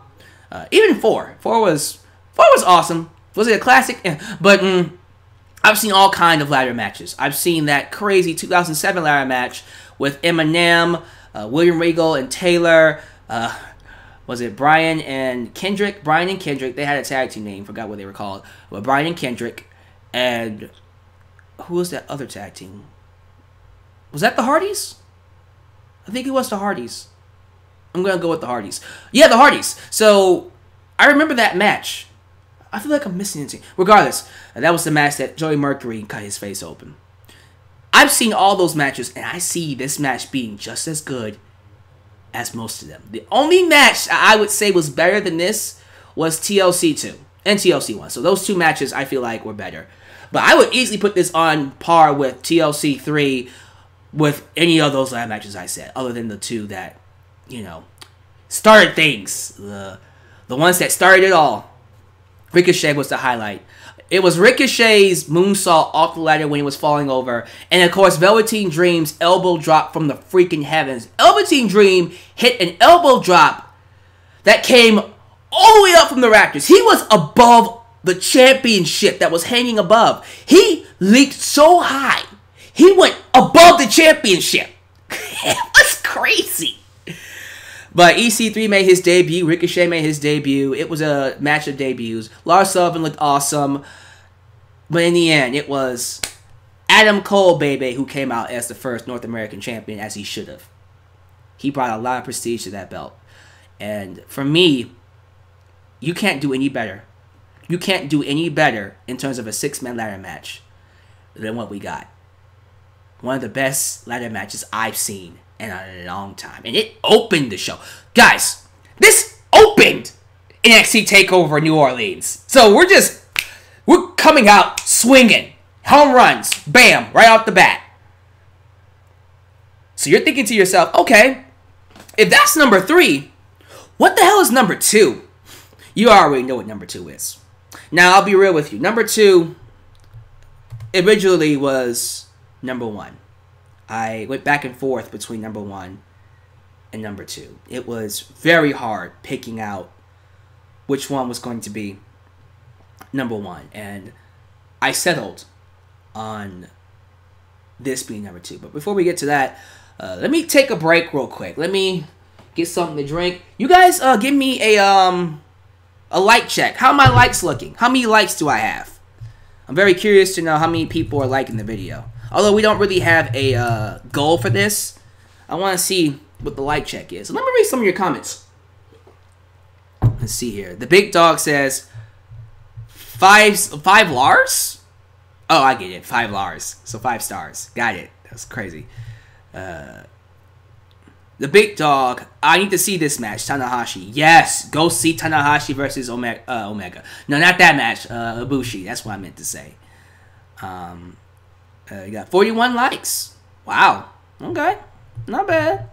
Even 4. 4 was awesome. Was it a classic? Yeah. But I've seen all kind of ladder matches. I've seen that crazy 2007 ladder match with Eminem, William Regal, and Taylor. Was it Bryan and Kendrick? Bryan and Kendrick. They had a tag team name. Forgot what they were called. But Bryan and Kendrick. And who was that other tag team? Was that the Hardys? I think it was the Hardys. I'm going to go with the Hardys. Yeah, the Hardys. So, I remember that match. I feel like I'm missing anything. Regardless, that was the match that Joey Mercury cut his face open. I've seen all those matches, and I see this match being just as good as most of them. The only match I would say was better than this was TLC 2 and TLC 1. So, those 2 matches I feel like were better. But I would easily put this on par with TLC 3 with any of those ladder matches I said, other than the 2 that, you know, started things. The ones that started it all. Ricochet was the highlight. It was Ricochet's moonsault off the ladder when he was falling over. And, of course, Velveteen Dream's elbow drop from the freaking heavens. Velveteen Dream hit an elbow drop that came all the way up from the rafters. He was above the championship that was hanging above. He leaped so high. He went above the championship. It was crazy. But EC3 made his debut. Ricochet made his debut. It was a match of debuts. Lars Sullivan looked awesome. But in the end, it was Adam Cole, baby, who came out as the first North American champion, as he should have. He brought a lot of prestige to that belt. And for me, you can't do any better. You can't do any better in terms of a 6-man ladder match than what we got. One of the best ladder matches I've seen in a long time. And it opened the show. Guys, this opened NXT TakeOver New Orleans. So we're coming out swinging. Home runs. Bam. Right off the bat. So you're thinking to yourself, okay, if that's number 3, what the hell is number 2? You already know what number 2 is. Now, I'll be real with you. Number 2 originally was number 1. I went back and forth between number 1 and number 2. It was very hard picking out which one was going to be number 1. And I settled on this being number 2. But before we get to that, let me take a break real quick. Let me get something to drink. You guys give me a like check. How are my likes looking? How many likes do I have? I'm very curious to know how many people are liking the video. Although we don't really have a goal for this, I want to see what the like check is. So let me read some of your comments. Let's see here. The big dog says, 5 Lars? Oh, I get it. 5 Lars. So 5 stars. Got it. That's crazy. The big dog, I need to see this match. Tanahashi. Yes. Go see Tanahashi versus Omega. No, not that match. Ibushi. That's what I meant to say. You got 41 likes. Wow. Okay. Not bad.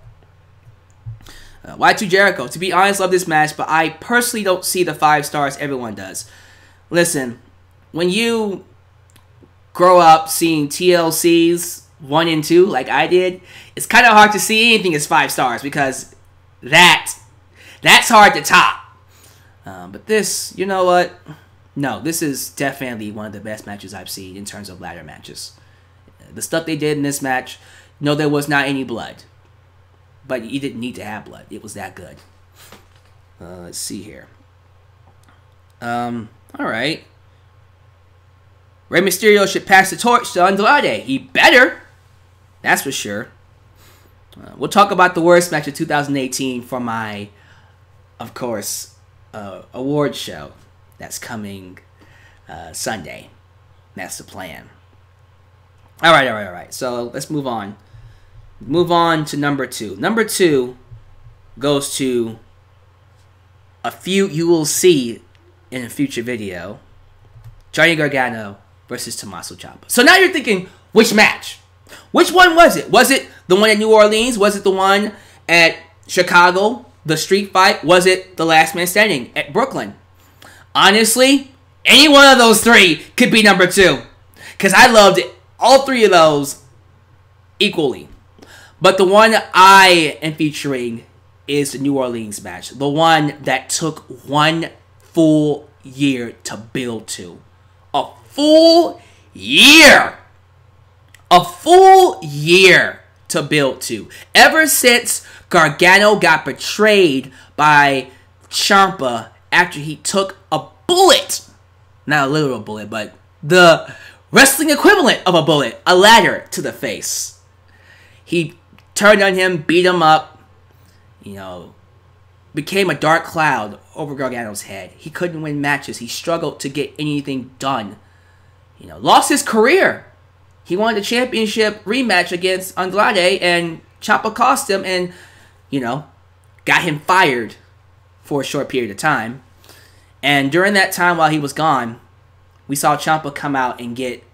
Y2 Jericho. To be honest, love this match, but I personally don't see the 5 stars everyone does. Listen, when you grow up seeing TLCs 1 and 2 like I did, it's kind of hard to see anything as 5 stars because that's hard to top. But this, you know what? No, this is definitely one of the best matches I've seen in terms of ladder matches. The stuff they did in this match, no, there was not any blood. But you didn't need to have blood. It was that good. Let's see here. Alright. Rey Mysterio should pass the torch to Andrade. He better. That's for sure. We'll talk about the worst match of 2018 for my, of course, award show that's coming Sunday. That's the plan. Alright. So let's move on. Move on to number 2. Number 2 goes to a feud you will see in a future video. Johnny Gargano versus Tommaso Ciampa. So now you're thinking, which match? Which one was it? Was it the one at New Orleans? Was it the one at Chicago? The street fight? Was it the last man standing at Brooklyn? Honestly, any one of those 3 could be number 2. Because I loved all 3 of those equally. But the one I am featuring is the New Orleans match. The one that took 1 full year to build to. A full year! A full year to build to. Ever since Gargano got betrayed by Ciampa after he took a bullet. Not a literal bullet, but the wrestling equivalent of a bullet. A ladder to the face. He turned on him, beat him up, became a dark cloud over Gargano's head. He couldn't win matches. He struggled to get anything done. Lost his career. He wanted a championship rematch against Andrade, and Ciampa cost him and, got him fired for a short period of time. And during that time while he was gone, we saw Ciampa come out and get,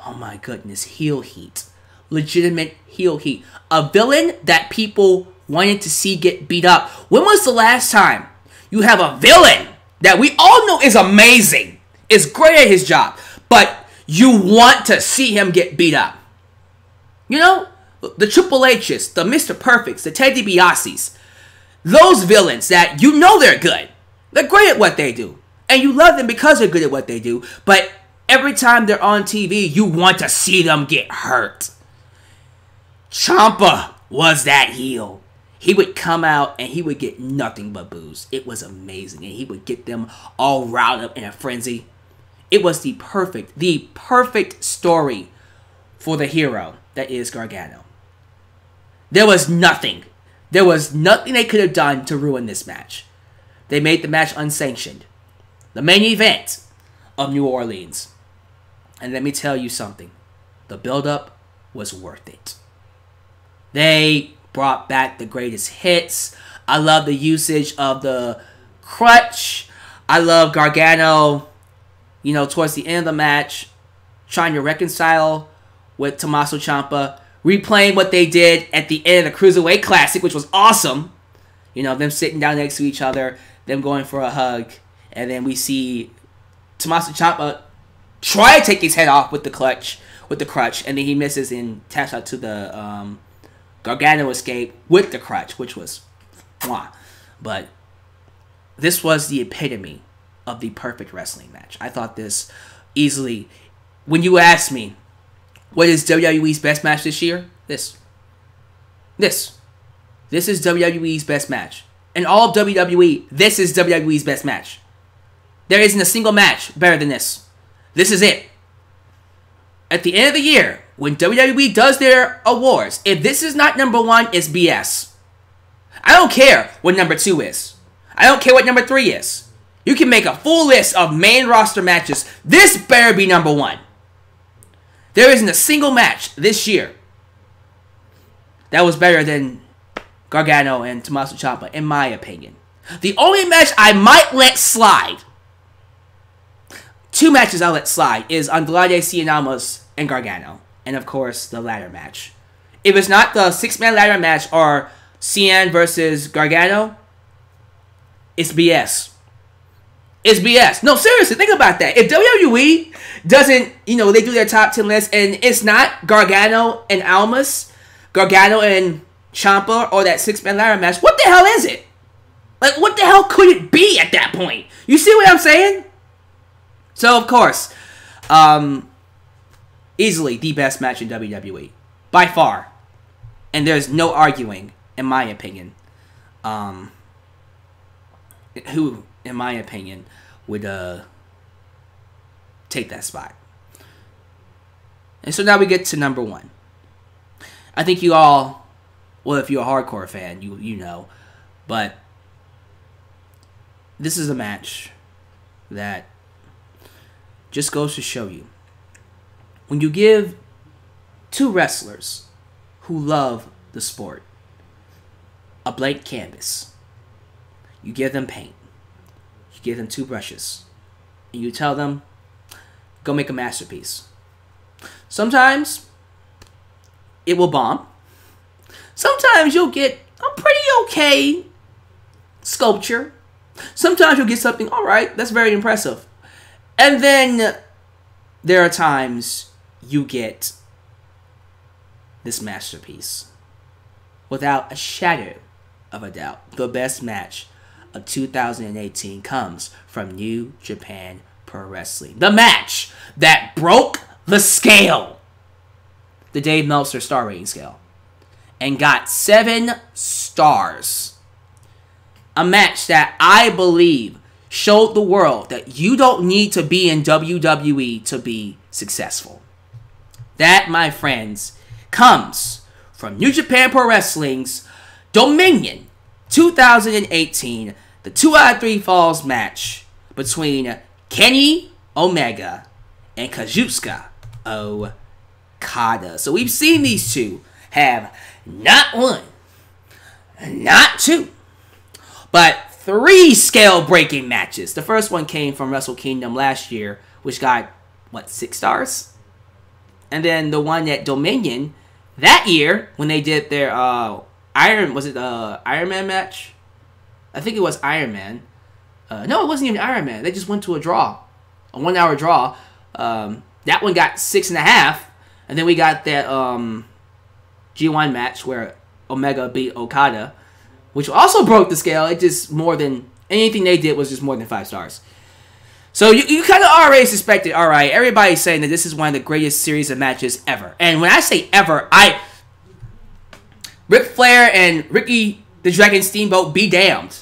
oh my goodness, heel heat. Legitimate heel heat. A villain that people wanted to see get beat up. When was the last time you have a villain that we all know is amazing, is great at his job, but you want to see him get beat up? The Triple H's, the Mr. Perfects, the Ted DiBiase's. Those villains that they're good. They're great at what they do. And you love them because they're good at what they do. But every time they're on TV, you want to see them get hurt. Ciampa was that heel. He would come out and he would get nothing but boos. It was amazing. And he would get them all riled up in a frenzy. It was the perfect story for the hero that is Gargano. There was nothing they could have done to ruin this match. They made the match unsanctioned. The main event of New Orleans. And let me tell you something. The build-up was worth it. They brought back the greatest hits. I love the usage of the crutch. I love Gargano, towards the end of the match, trying to reconcile with Tommaso Ciampa, replaying what they did at the end of the Cruiserweight Classic, which was awesome. Them sitting down next to each other, them going for a hug, and then we see Tommaso Ciampa try to take his head off with the crutch, and then he misses and taps out to the Gargano escape with the crutch, which was mwah. But this was the epitome of the perfect wrestling match. I thought this easily. When you ask me, what is WWE's best match this year? This is WWE's best match. In all of WWE, this is WWE's best match. There isn't a single match better than this. This is it. At the end of the year, when WWE does their awards, if this is not number 1, it's BS. I don't care what number 2 is. I don't care what number 3 is. You can make a full list of main roster matches. This better be number 1. There isn't a single match this year that was better than Gargano and Tommaso Ciampa, in my opinion. The only match I might let slide, 2 matches I'll let slide, is Andrade, Cien, Almas, and Gargano. And of course, the ladder match. If it's not the 6-man ladder match or Cien versus Gargano, it's BS. It's BS. No, seriously, think about that. If WWE doesn't, they do their top 10 list and it's not Gargano and Almas, Gargano and Ciampa, or that 6-man ladder match, what the hell is it? Like, what the hell could it be at that point? You see what I'm saying? So, of course, easily the best match in WWE. By far. And there's no arguing, in my opinion, who, in my opinion, would take that spot. And so now we get to number 1. I think you all, well, if you're a hardcore fan, you know, but this is a match that just goes to show you, when you give 2 wrestlers who love the sport a blank canvas, you give them paint, you give them 2 brushes, and you tell them, go make a masterpiece. Sometimes it will bomb. Sometimes you'll get a pretty okay sculpture. Sometimes you'll get something, alright, that's very impressive. And then there are times you get this masterpiece. Without a shadow of a doubt, the best match of 2018 comes from New Japan Pro Wrestling. The match that broke the scale. The Dave Meltzer star rating scale. And got 7 stars. A match that I believe showed the world that you don't need to be in WWE to be successful. That, my friends, comes from New Japan Pro Wrestling's Dominion 2018, the 2 out of 3 falls match between Kenny Omega and Kazuihika Okada. So we've seen these two have not 1, not 2, but 3 scale-breaking matches. The first one came from Wrestle Kingdom last year, which got, 6 stars? And then the one at Dominion that year, when they did their Iron Man match? I think it was Iron Man. No, it wasn't even Iron Man. They just went to a draw. A 1-hour draw. That one got 6.5. And then we got that G1 match where Omega beat Okada, which also broke the scale. It just more than anything they did was just more than 5 stars. So you kind of already suspected, alright, everybody's saying that this is one of the greatest series of matches ever. And when I say ever, Ric Flair and Ricky the Dragon Steamboat, be damned.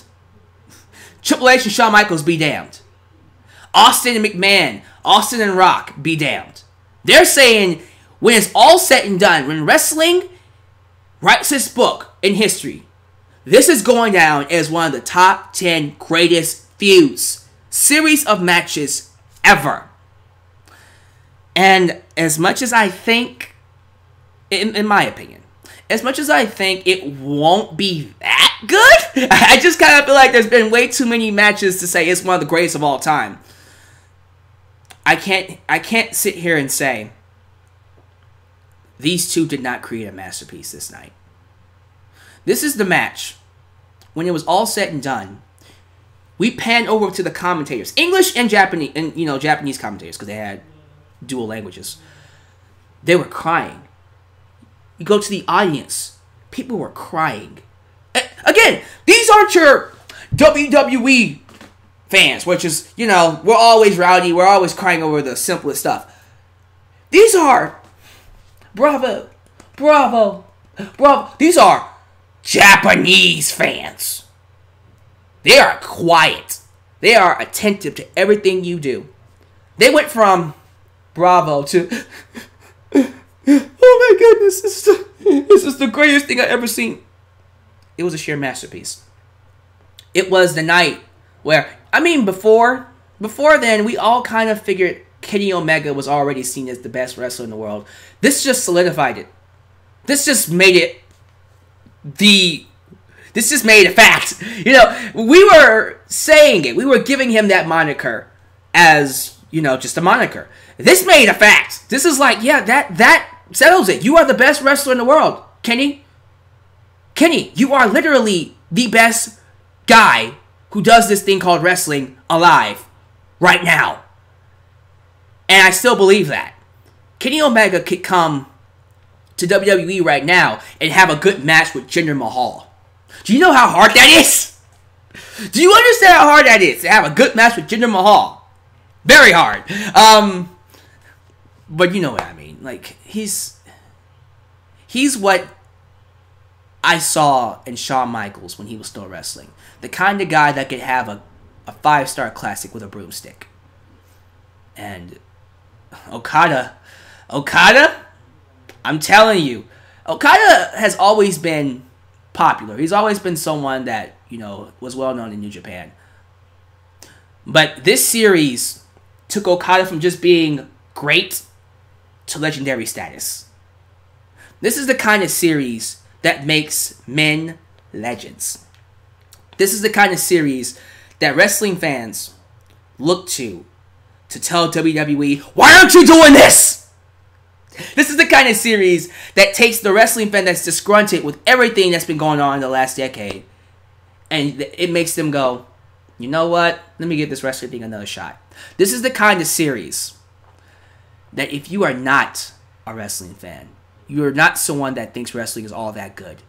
Triple H and Shawn Michaels, be damned. Austin and McMahon, Austin and Rock, be damned. They're saying when it's all said and done, when wrestling writes its book in history, this is going down as one of the top 10 greatest feuds, series of matches ever. And as much as I think, in my opinion, as much as I think it won't be that good, I just kind of feel like there's been way too many matches to say it's one of the greatest of all time. I can't sit here and say these two did not create a masterpiece this night. This is the match. When it was all said and done, we pan over to the commentators, English and Japanese, and Japanese commentators, because they had dual languages. They were crying. You go to the audience, people were crying. Again, these aren't your WWE fans, which is, you know, we're always rowdy, we're always crying over the simplest stuff. These are, bravo, these are Japanese fans. They are quiet. They are attentive to everything you do. They went from bravo to, oh my goodness, this is the greatest thing I've ever seen. It was a sheer masterpiece. It was the night where, I mean, before then, we all kind of figured Kenny Omega was already seen as the best wrestler in the world. This just solidified it. This just made it This just made a fact. You know, we were saying it. We were giving him that moniker as, you know, just a moniker. This made a fact. This is like, yeah, that settles it. You are the best wrestler in the world, Kenny. Kenny, you are literally the best guy who does this thing called wrestling alive right now. And I still believe that. Kenny Omega could come to WWE right now and have a good match with Jinder Mahal. Do you know how hard that is? Do you understand how hard that is to have a good match with Jinder Mahal? Very hard. But you know what I mean. Like, he's what I saw in Shawn Michaels when he was still wrestling. The kind of guy that could have a 5-star classic with a broomstick. And Okada, I'm telling you, Okada has always been popular. He's always been someone that, you know, was well known in New Japan. But this series took Okada from just being great to legendary status. This is the kind of series that makes men legends. This is the kind of series that wrestling fans look to tell WWE, why aren't you doing this? This is the kind of series that takes the wrestling fan that's disgruntled with everything that's been going on in the last decade, and it makes them go, you know what? Let me give this wrestling thing another shot. This is the kind of series that if you are not a wrestling fan, you're not someone that thinks wrestling is all that good,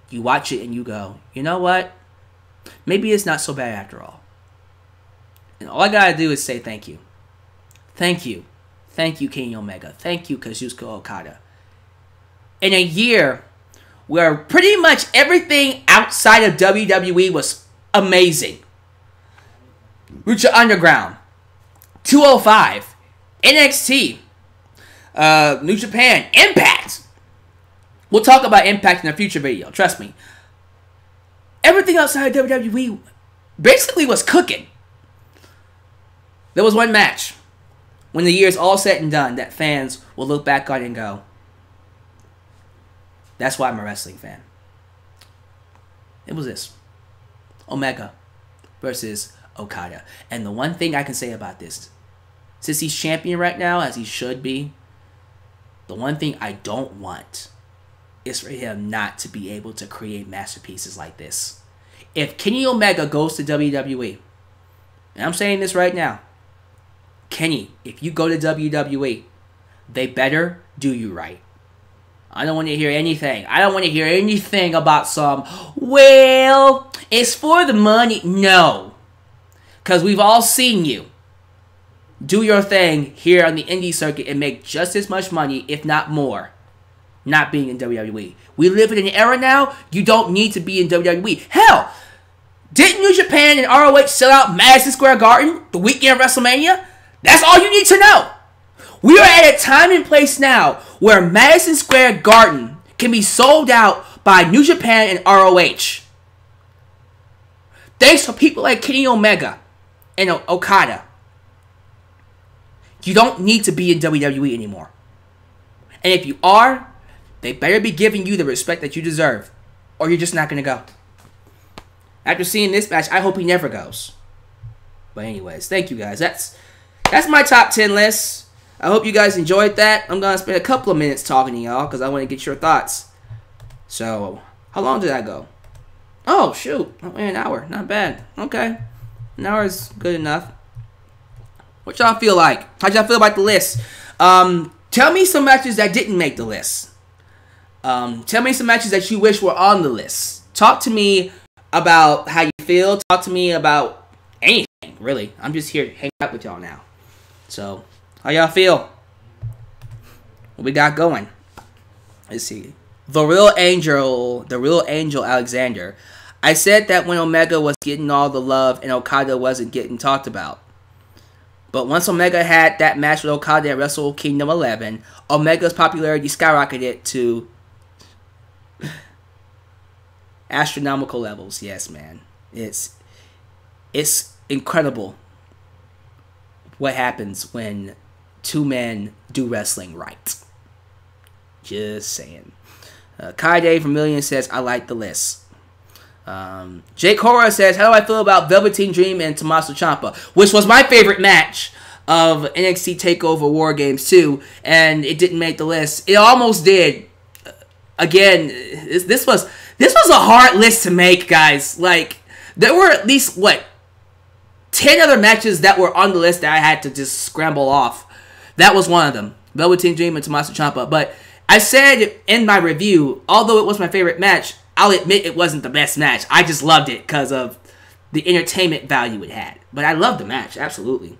you watch it and you go, you know what? Maybe it's not so bad after all. And all I gotta do is say thank you. Thank you. Thank you, Kenny Omega. Thank you, Kazuchika Okada. In a year where pretty much everything outside of WWE was amazing. Lucha Underground, 205, NXT, New Japan, Impact. We'll talk about Impact in a future video, trust me. Everything outside of WWE basically was cooking. There was one match, when the year's all said and done, that fans will look back on and go, that's why I'm a wrestling fan. It was this. Omega versus Okada. And the one thing I can say about this, since he's champion right now, as he should be, the one thing I don't want is for him not to be able to create masterpieces like this. If Kenny Omega goes to WWE, and I'm saying this right now, Kenny, if you go to WWE, they better do you right. I don't want to hear anything. I don't want to hear anything about some, well, it's for the money. No. Because we've all seen you do your thing here on the indie circuit and make just as much money, if not more, not being in WWE. We live in an era now, you don't need to be in WWE. Hell, didn't New Japan and ROH sell out Madison Square Garden the weekend of WrestleMania? That's all you need to know. We are at a time and place now where Madison Square Garden can be sold out by New Japan and ROH. Thanks to people like Kenny Omega and Okada. You don't need to be in WWE anymore. And if you are, they better be giving you the respect that you deserve, or you're just not going to go. After seeing this match, I hope he never goes. But anyways, thank you guys. That's my top 10 list. I hope you guys enjoyed that. I'm going to spend a couple of minutes talking to y'all because I want to get your thoughts. So, how long did I go? Oh, shoot. An hour. Not bad. Okay. An hour is good enough. What y'all feel like? How'd y'all feel about the list? Tell me some matches that didn't make the list. Tell me some matches that you wish were on the list. Talk to me about how you feel. Talk to me about really. I'm just here to hang out with y'all now. So, how y'all feel? What we got going? Let's see. The real angel Alexander. I said that when Omega was getting all the love and Okada wasn't getting talked about. But once Omega had that match with Okada at Wrestle Kingdom 11, Omega's popularity skyrocketed to astronomical levels. Yes, man. It's incredible what happens when two men do wrestling right. Just saying. Kaide from Million says, I like the list. Jake Cora says, how do I feel about Velveteen Dream and Tommaso Ciampa? Which was my favorite match of NXT TakeOver War Games 2, and it didn't make the list. It almost did. Again, this was a hard list to make, guys. Like, there were at least, 10 other matches that were on the list that I had to just scramble off. That was one of them. Velveteen Dream and Tommaso Ciampa. But I said in my review, although it was my favorite match, I'll admit it wasn't the best match. I just loved it because of the entertainment value it had. But I loved the match, absolutely.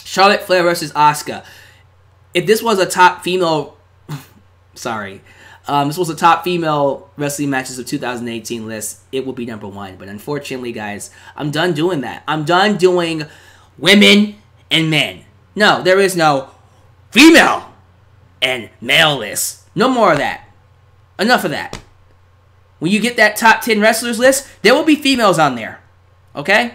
Charlotte Flair versus Asuka. If this was a top female... sorry. This was a top female wrestling matches of 2018 list, it would be number 1. But unfortunately, guys, I'm done doing that. I'm done doing women and men. No, there is no female and male list. No more of that. Enough of that. When you get that top 10 wrestlers list, there will be females on there. Okay?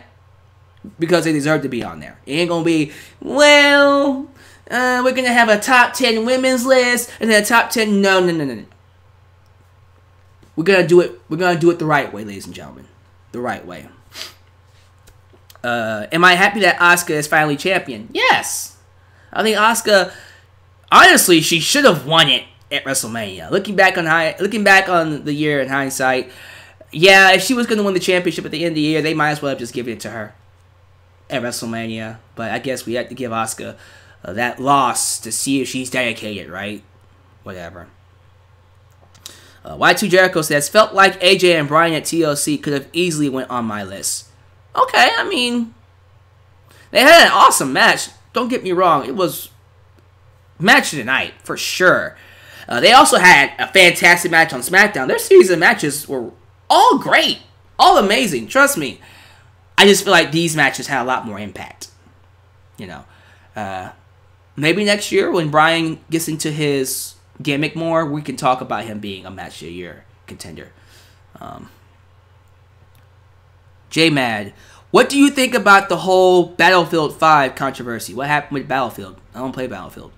Because they deserve to be on there. It ain't going to be, we're going to have a top 10 women's list and then a top 10. No. We're going to do it. We're going to do it the right way, ladies and gentlemen. The right way. Am I happy that Asuka is finally champion? Yes. I think Asuka, honestly, she should have won it at WrestleMania. Looking back on the year in hindsight, yeah, if she was going to win the championship at the end of the year, they might as well have just given it to her at WrestleMania. But I guess we had to give Asuka that loss to see if she's dedicated, right? Whatever. Y2 Jericho says, felt like AJ and Bryan at TLC could have easily went on my list. Okay, I mean, they had an awesome match. Don't get me wrong. It was match of the night, for sure. They also had a fantastic match on SmackDown. Their series of matches were all great. All amazing. Trust me. I just feel like these matches had a lot more impact. You know. Maybe next year when Bryan gets into his gimmick more, we can talk about him being a match of the year contender. J-Mad, what do you think about the whole Battlefield 5 controversy? What happened with Battlefield? I don't play Battlefield.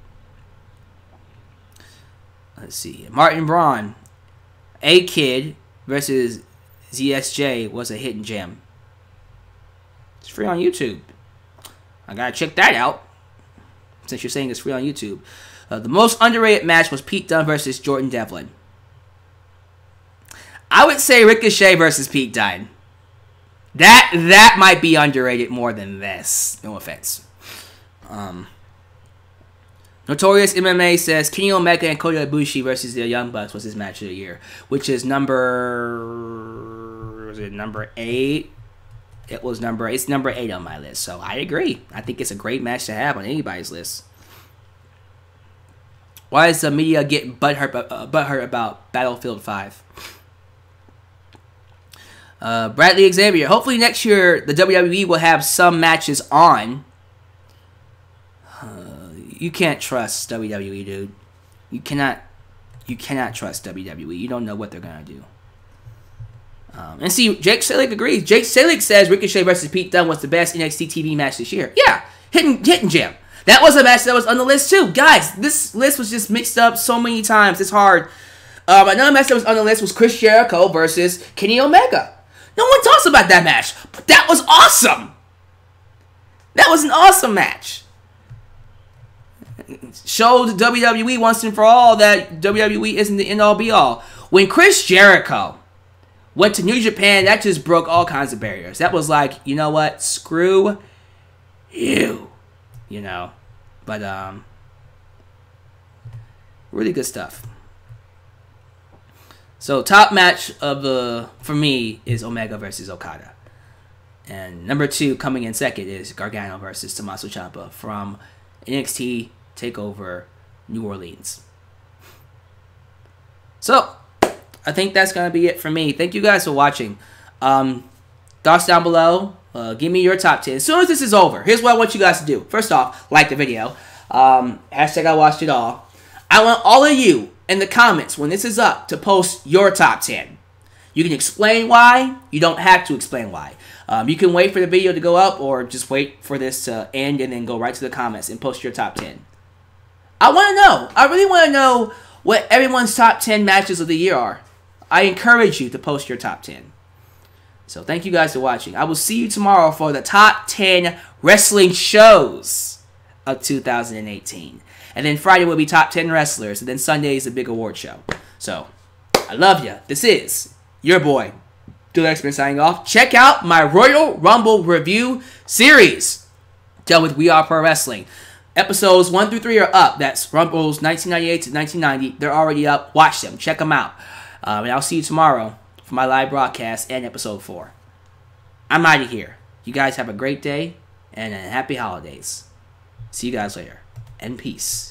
Let's see. Martin Braun, A-Kid versus ZSJ was a hidden gem. It's free on YouTube. I gotta check that out. Since you're saying it's free on YouTube. The most underrated match was Pete Dunne versus Jordan Devlin. I would say Ricochet versus Pete Dunne. That might be underrated more than this. No offense. Notorious MMA says Kenny Omega and Kota Ibushi versus the Young Bucks was his match of the year, which is number 8? It's number 8 on my list. So I agree. I think it's a great match to have on anybody's list. Why is the media getting butthurt about Battlefield 5? Bradley Xavier. Hopefully next year the WWE will have some matches on. You can't trust WWE, dude. You cannot trust WWE. You don't know what they're gonna do. And see, Jake Selick agrees. Jake Selick says Ricochet versus Pete Dunne was the best NXT TV match this year. Yeah, hidden gem. That was a match that was on the list too, guys. This list was just mixed up so many times. It's hard. Another match that was on the list was Chris Jericho versus Kenny Omega. No one talks about that match, but that was awesome. That was an awesome match. Showed WWE once and for all that WWE isn't the end-all be-all. When Chris Jericho went to New Japan, that just broke all kinds of barriers. That was like, you know what? Screw you. You know. But, really good stuff. So, top match of for me is Omega versus Okada. And number 2 coming in second is Gargano versus Tommaso Ciampa from NXT Takeover New Orleans. So, I think that's going to be it for me. Thank you guys for watching. Thoughts down below. Give me your top 10. As soon as this is over, here's what I want you guys to do. First off, like the video. Hashtag I watched it all. I want all of you in the comments when this is up to post your top 10. You can explain why. You don't have to explain why. You can wait for the video to go up or just wait for this to end and then go right to the comments and post your top 10. I want to know. I really want to know what everyone's top 10 matches of the year are. I encourage you to post your top 10. So thank you guys for watching. I will see you tomorrow for the top 10 wrestling shows of 2018. And then Friday will be top 10 wrestlers. And then Sunday is a big award show. So, I love you. This is your boy, Dual X-Men signing off. Check out my Royal Rumble review series. Dealt with We Are Pro Wrestling. Episodes 1 through 3 are up. That's Rumble's 1998 to 1990. They're already up. Watch them. Check them out. And I'll see you tomorrow for my live broadcast and episode 4. I'm out of here. You guys have a great day and happy holidays. See you guys later. And peace.